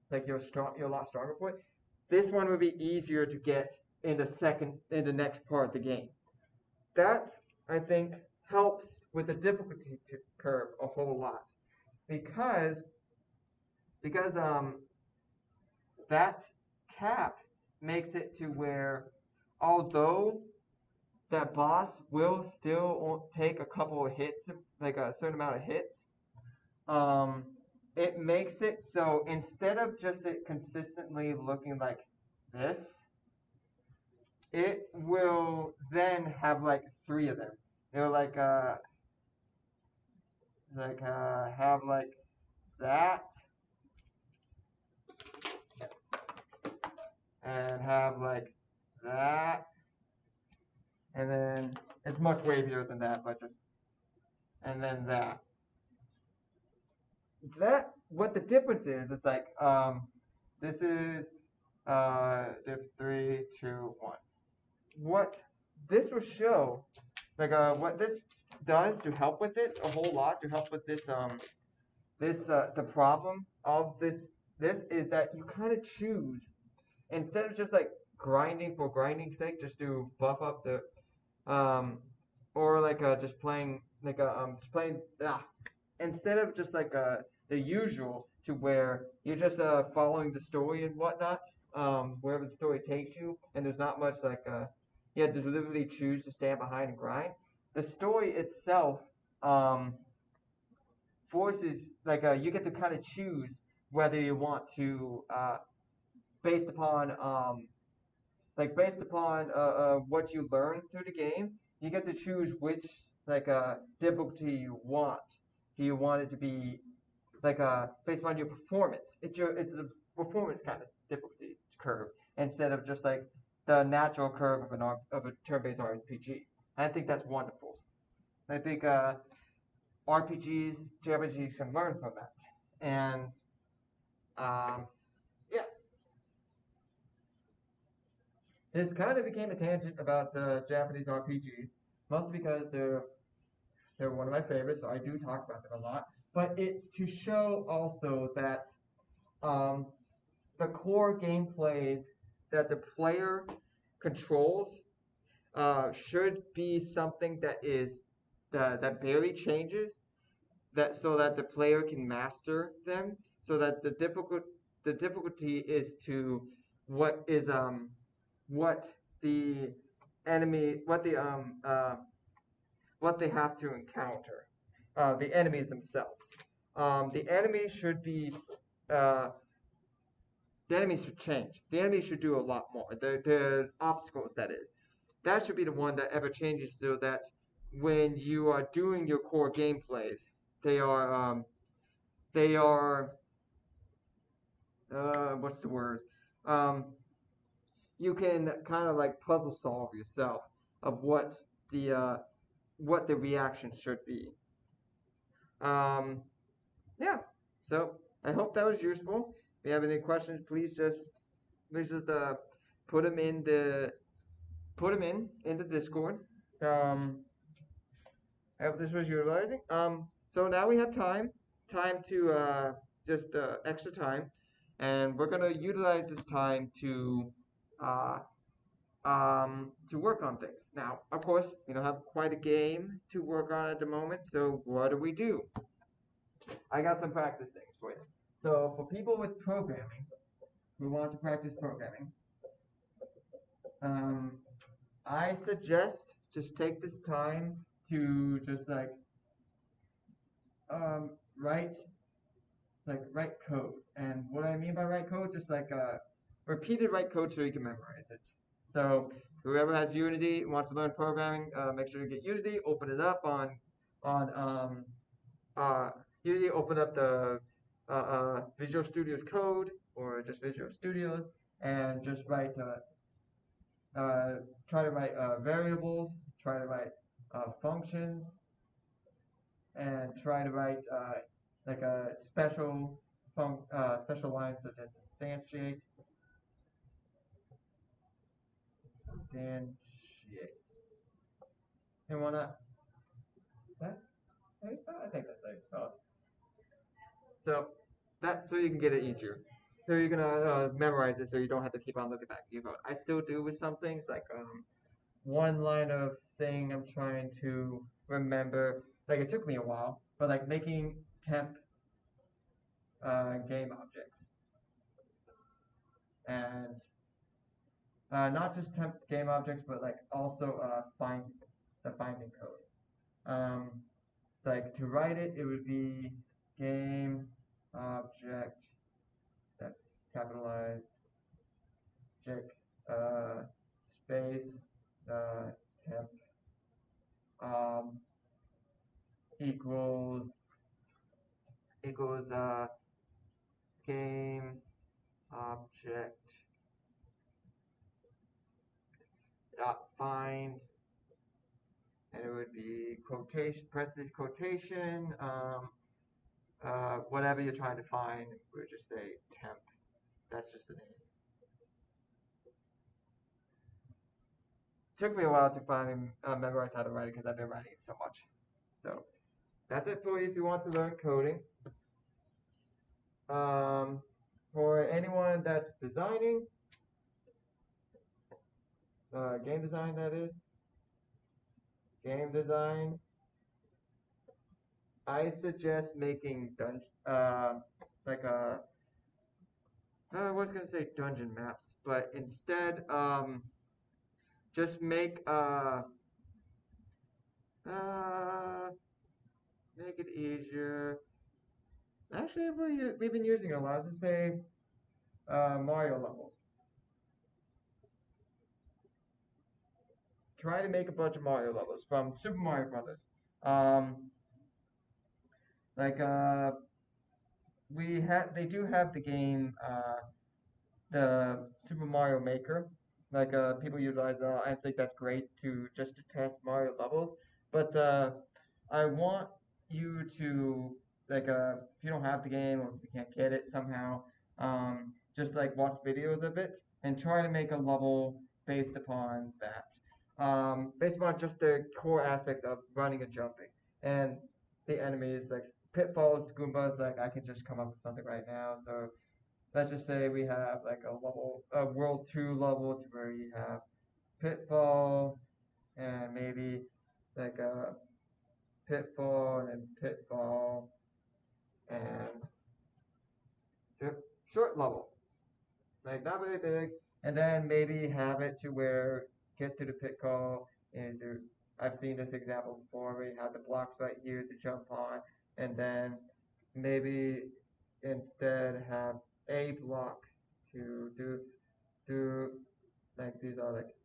It's like you're a lot stronger for it. This one would be easier to get in the next part of the game. That I think helps with the difficulty curve a whole lot. because that cap makes it to where although that boss will still take a couple of hits, like a certain amount of hits, um, it makes it so instead of just it consistently looking like this, it will then have like three of them. It'll have like that and have like that, and then it's much wavier than that, but just and then that. That what the difference is? It's like this is diff 3, 2, 1. What this will show, like what this does to help with it a whole lot, to help with this the problem of this is that you kind of choose instead of just like grinding for grinding's sake, just to buff up the or like just playing like just playing instead of just like the usual to where you're just following the story and whatnot, wherever the story takes you, and there's not much like you have to deliberately choose to stand behind and grind. The story itself forces like you get to kind of choose whether you want to based upon what you learn through the game, you get to choose which like difficulty you want. Do you want it to be like based on your performance? It's a performance kind of difficulty curve instead of just like the natural curve of a turn-based RPG. I think that's wonderful. I think RPGs, JRPGs can learn from that, and yeah, this kind of became a tangent about Japanese RPGs, mostly because they're one of my favorites, so I do talk about them a lot. But it's to show also that the core gameplays that the player controls should be something that is that barely changes, that so that the player can master them, so that the difficulty is to what is what the enemy what they have to encounter, the enemies themselves. The enemies should be uh, the enemies should change. The enemies should do a lot more. The obstacles, that is. That should be the one that ever changes, so that when you are doing your core gameplays, they are what's the word? Um, you can kind of like puzzle solve yourself of what the reaction should be. Um, yeah. So I hope that was useful. If you have any questions, please just put them in the in the Discord. Um, I hope this was utilizing. So now we have time to just extra time, and we're gonna utilize this time uh, to work on things. Now, of course, we don't have quite a game to work on at the moment, so what do? I got some practice things for you. So for people with programming who want to practice programming, um, I suggest just take this time to just like um, write write code. And what I mean by write code, just like repeated write code so you can memorize it. So whoever has Unity wants to learn programming, make sure you get Unity. Open it up on Unity. Open up the Visual Studio's code or just Visual Studios, and just write try to write variables, try to write functions, and try to write like a special lines such as instantiate. And wanna that how you spell it? I think that's how you spell it. So so you can get it easier. So you're gonna memorize it so you don't have to keep on looking back at your code. I still do with some things like one line of thing I'm trying to remember. Like it took me a while, but like making temp game objects, and not just temp game objects, but like also find the finding code. Um, like to write it, it would be game object that's capitalized, object space temp um, equals game object dot find, and it would be quotation, parentheses, quotation, whatever you're trying to find, we would just say temp. That's just the name. Took me a while to finally memorize how to write it because I've been writing it so much. So that's it for you if you want to learn coding. For anyone that's designing, game design that is, game design, I suggest making like a, I was gonna say dungeon maps, but instead, just make make it easier. Actually, we've been using a lot. Let's say Mario levels. Try to make a bunch of Mario levels from Super Mario Brothers. Like they do have the game the Super Mario Maker. Like people utilize I think that's great to test Mario levels. But I want you to like if you don't have the game or if you can't get it somehow, just like watch videos of it and try to make a level based upon that. Based upon just the core aspects of running and jumping and the enemies like pitfalls, Goombas. Like I can just come up with something right now. So let's just say we have like a world 2 level to where you have pitfall and maybe like a pitfall and pitfall and short level, like not very big, and then maybe have it to where get to the pitfall and I've seen this example before where you have the blocks right here to jump on, and then maybe instead have a block to do like these are like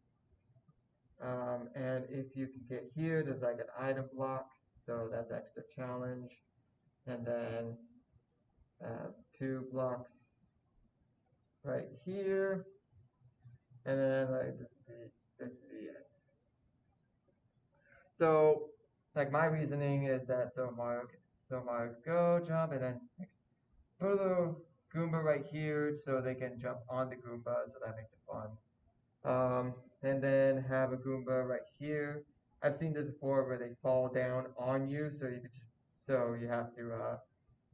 and if you can get here, there's like an item block, so that's extra challenge, and then 2 blocks right here, and then like this is the end. So like my reasoning is that so Mario go jump and then put a little Goomba right here so they can jump on the Goomba, so that makes it fun. And then have a Goomba right here. I've seen this before where they fall down on you, so you have to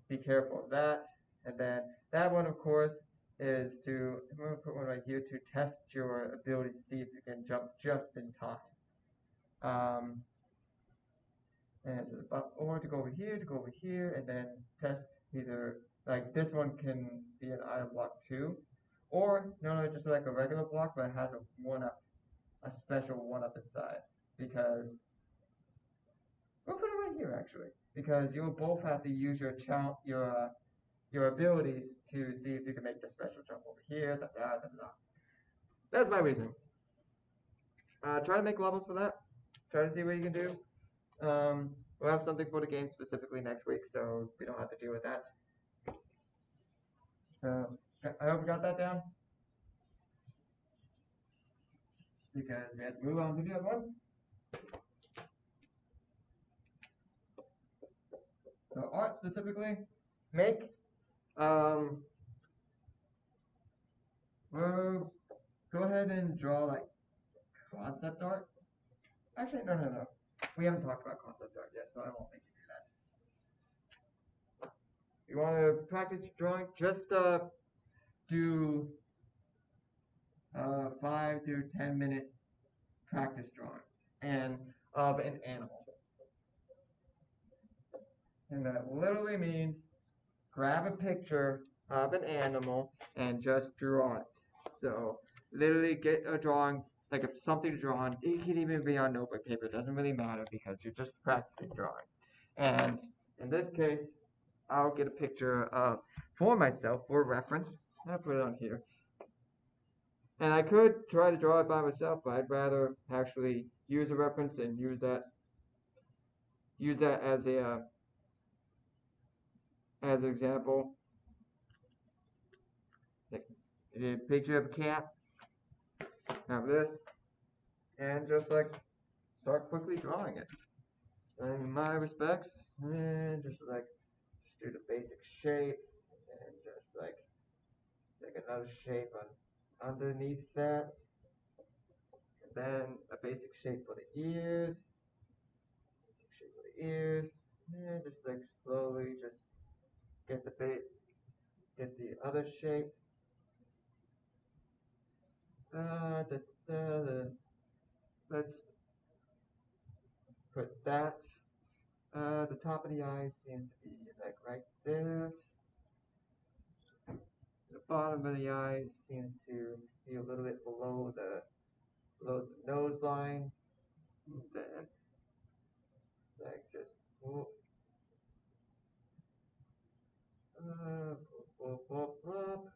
be careful of that. And then that one, of course, is I'm gonna put one right here to test your ability to see if you can jump just in time. And or to go over here, and then test either like this one can be an item block too, or no, just like a regular block, but it has a special one up inside, because we'll put it right here actually, because you'll both have to use your abilities to see if you can make the special jump over here. Da, da, da, da. That's my reasoning. Try to make levels for that. Try to see what you can do. We'll have something for the game specifically next week, so we don't have to deal with that. So I hope you got that down, because we have to move on to the other ones. So art specifically, make we'll go ahead and draw like concept art. Actually, no. We haven't talked about concept art yet, so I won't make you do that. You want to practice drawing? Just do 5 to 10 minute practice drawings and of an animal. And that literally means grab a picture of an animal and just draw it. So literally get a drawing, like if something drawn, it can even be on notebook paper. It doesn't really matter because you're just practicing drawing. And in this case, I'll get a picture of for myself for reference. I'll put it on here. And I could try to draw it by myself, but I'd rather actually use a reference and use that as an example. Like a picture of a cat, have this, and just like start quickly drawing it. In my respects, and just do the basic shape, and just like take another shape underneath that, and then a basic shape for the ears, and just like slowly just get the other shape. Da, da, let's put that. The top of the eye seems to be like right there. The bottom of the eye seems to be a little bit below the nose line. Then like just whoop, whoop, whoop, whoop.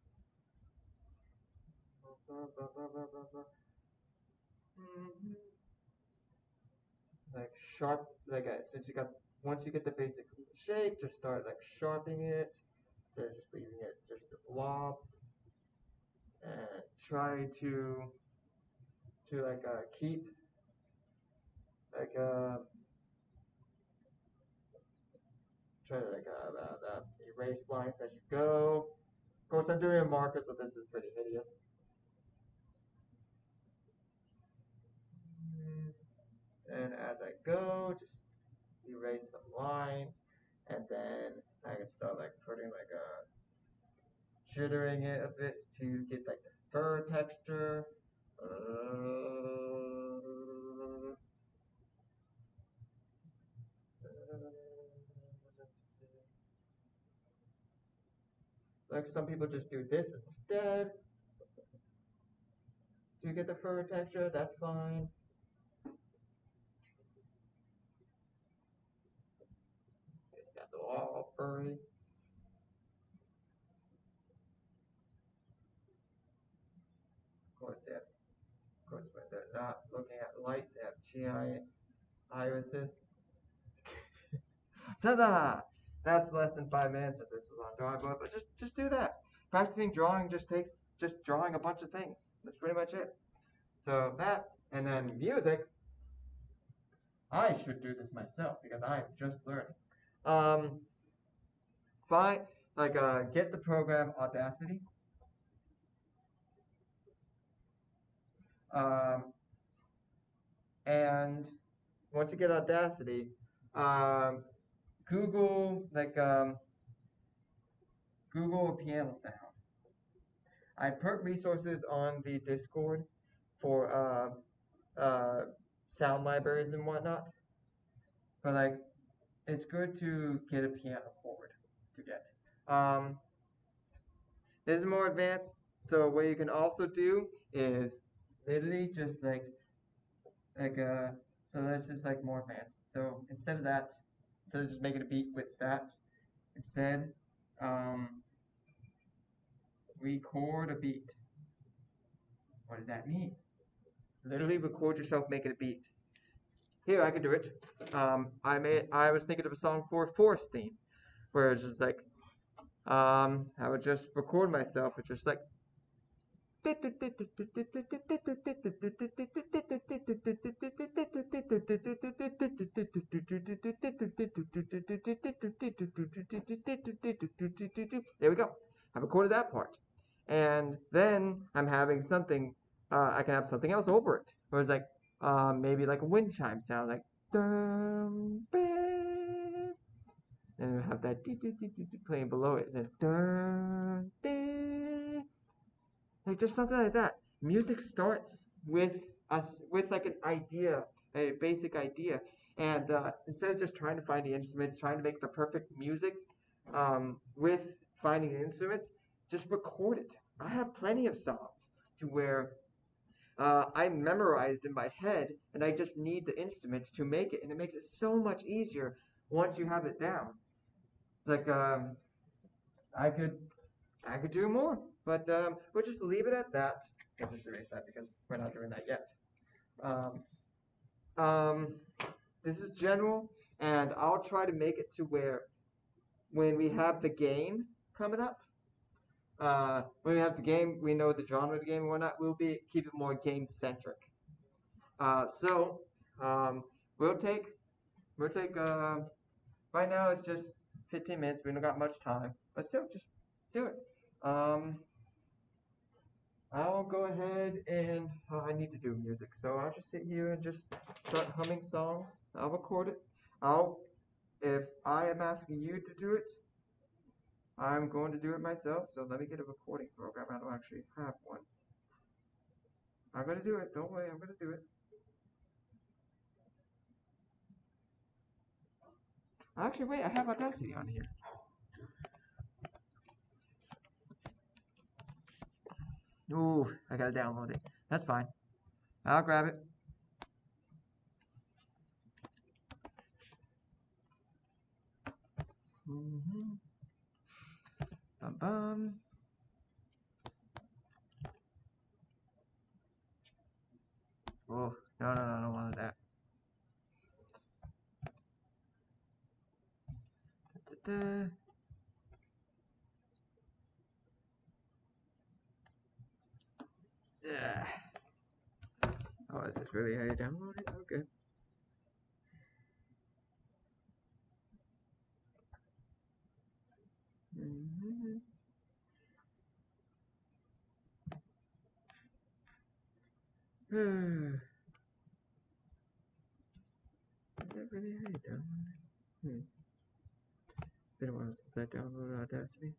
Like sharp, since you got once you get the basic shape, just start like sharpening it instead of just leaving it just the blobs, and try to keep like try to erase lines as you go. Of course, I'm doing a marker, so this is pretty hideous. And as I go, just erase some lines, and then I can start like putting like jittering it a bit to get like the fur texture. Like some people just do this instead to get the fur texture. That's fine. That's all furry. Of course, when they're not looking at light, they have GI irises. Ta-da! That's less than 5 minutes if this was on drawing board, but just do that. Practicing drawing just takes just drawing a bunch of things. That's pretty much it. So that, and then music. I should do this myself because I am just learning. Um, Find get the program Audacity. Um, and once you get Audacity, um, Google Google a piano sound. I put resources on the Discord for sound libraries and whatnot, but like it's good to get a piano chord to get. Um, this is more advanced, so what you can also do is literally just so that's just like more advanced. So instead of just making a beat with that, instead um, record a beat. What does that mean? Literally record yourself making a beat. Here, I can do it. I was thinking of a song for Forest Theme, where it's just like, I would just record myself. It's just like. There we go. I recorded that part. And then I'm having something, I can have something else over it. Where it's like, maybe like a wind chime sound, like, dum, and have that playing below it. And then, dun, like just something like that. Music starts with us with like an idea, a basic idea, and instead of just trying to find the instruments, trying to make the perfect music, with finding instruments, just record it. I have plenty of songs to where I memorized in my head, and I just need the instruments to make it, and it makes it so much easier once you have it down. It's like I could I could do more, but we'll just leave it at that. I'll just erase that because we're not doing that yet. Um, um, this is general, and I'll try to make it to where when we have the game coming up, when we have the game, we know the genre of the game and whatnot. We'll be keep it more game centric. So um, we'll take we'll take right now it's just 15 minutes. We don't got much time, but still just do it. Um, I'll go ahead and I need to do music, so I'll just sit here and just start humming songs. I'll record it. I'll if I am asking you to do it, I'm going to do it myself. So let me get a recording program. I don't actually have one. I'm gonna do it. Don't worry, I'm gonna do it. Actually, wait, I have Audacity on here. Ooh, I gotta download it. That's fine. I'll grab it. Bum bum. Oh, no, I don't want that. Da, da, da. Yeah. Oh, is this really how you download it? Okay. Is that really how you download it? Been a while since I downloaded Audacity.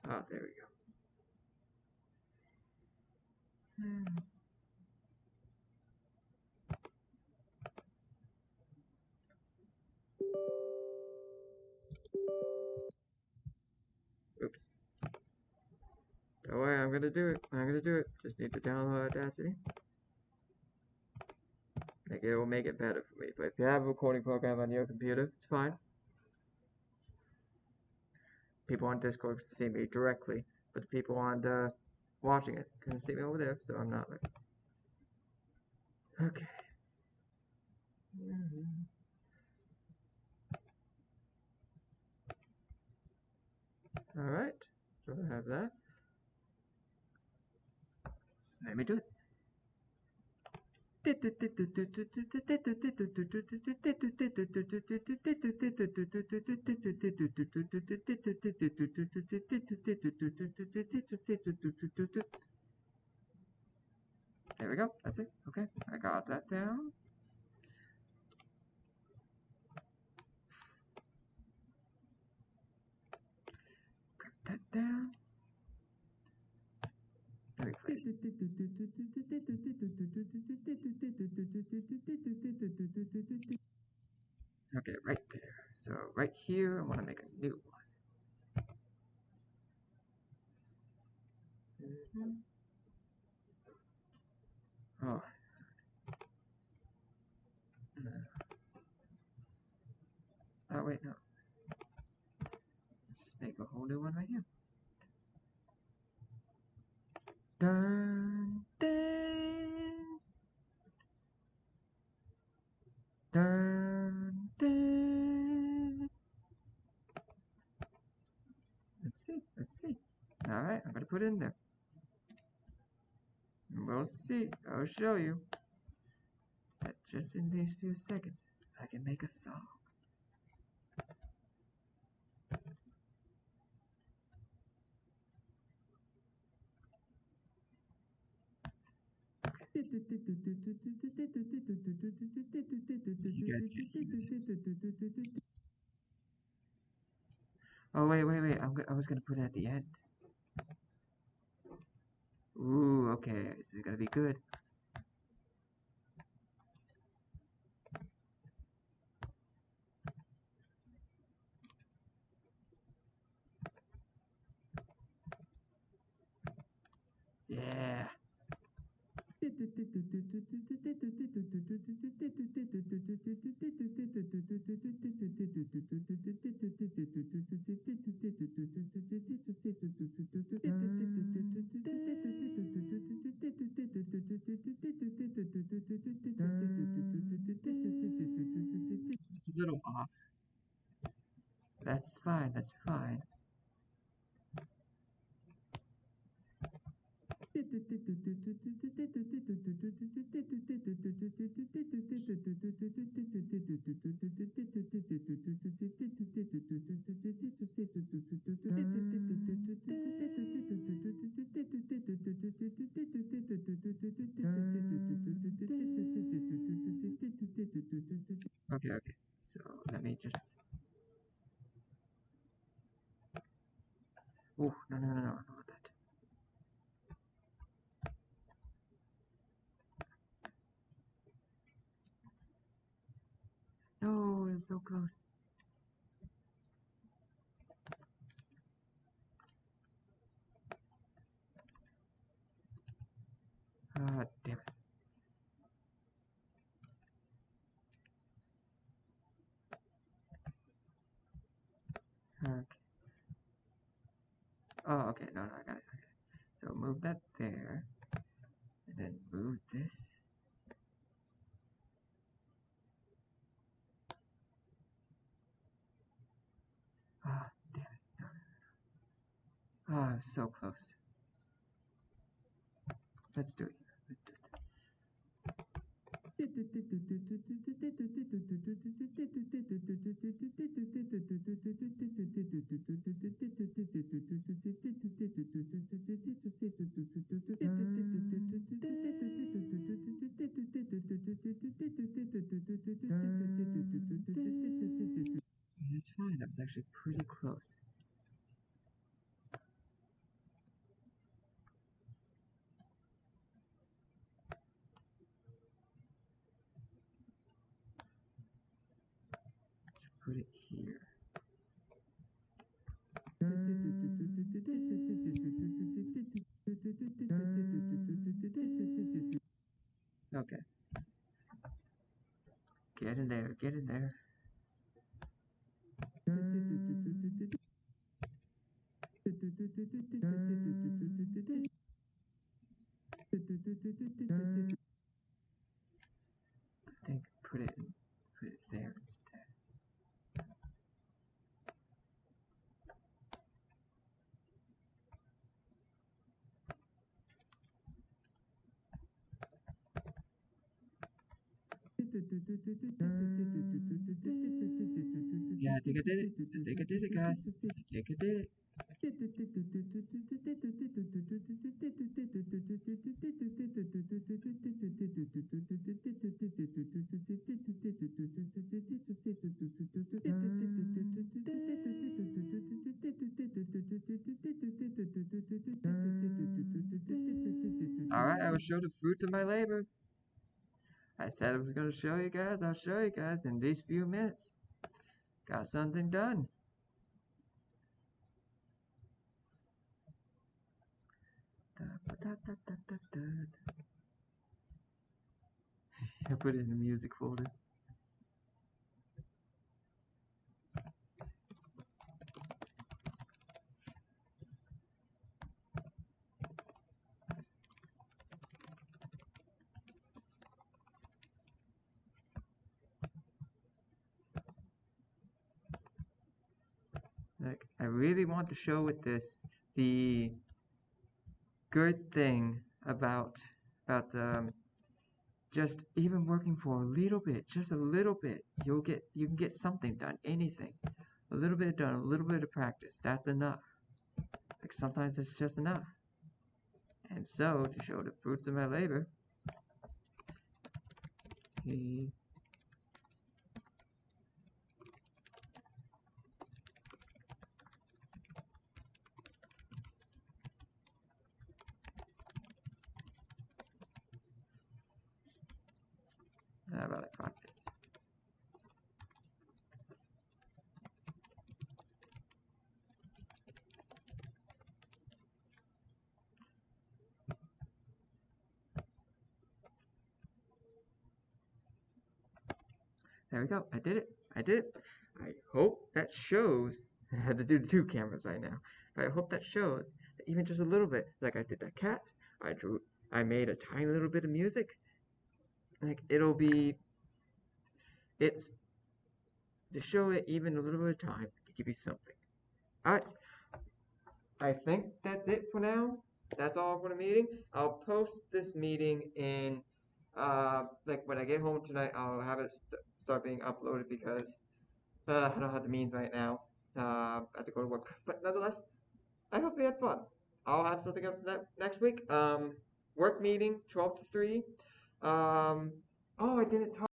Oh, there we go. Oops. Don't worry, I'm gonna do it. I'm gonna do it. Just need to download Audacity. Like, it will make it better for me. But if you have a recording program on your computer, it's fine. People on Discord can see me directly, but the people on the watching it can see me over there, so I'm not like. Okay. Alright, so I have that. Let me do it. There we go. That's it. Okay, I got that down. Got that down. Let me play. Okay, right there. So right here, I want to make a new one. Oh. Oh, wait, no. Let's just make a whole new one right here. Dun, dun, dun, dun. Let's see. Alright, I'm gonna put it in there. We'll see. I'll show you that just in these few seconds, I can make a song. You guys can't hear it. Oh, wait. I was gonna put it at the end. Okay, this is gonna be good. Yeah. It's a little off. That's fine, that's fine. Okay, okay. So let me just. Oh, no, no, no, no, not that. No, it was so close. Ah, damn it. Okay. Oh, okay. No, no, I got it. Okay. So move that there, and then move this. Ah, damn it. No, no, no. Ah, so close. Let's do it. Let's do it. That's fine. That was actually pretty close. Put it here. Okay. Get in there. Get in there. I think put it there instead. Yeah, I think I did it. I think I did it, guys. I think I did it. Alright, I will show the fruits of my labor. I said I was going to show you guys. I'll show you guys in these few minutes. Got something done. I put it in the music folder. Like, I really want to show with this the good thing about just even working for a little bit, just a little bit, you can get something done, anything. A little bit done, a little bit of practice, that's enough. Like sometimes it's just enough. And so to show the fruits of my labor, about like 5 minutes. There we go. I did it. I did it. I hope that shows. I had to do the 2 cameras right now. But I hope that shows that even just a little bit. Like I did that cat. I made a tiny little bit of music. Like it's to show it even a little bit of time to give you something. Alright. I think that's it for now. That's all for the meeting. I'll post this meeting in like when I get home tonight. I'll have it start being uploaded because I don't have the means right now. I have to go to work, but nonetheless, I hope you had fun. I'll have something else next week. Work meeting 12 to 3. Oh, I didn't talk.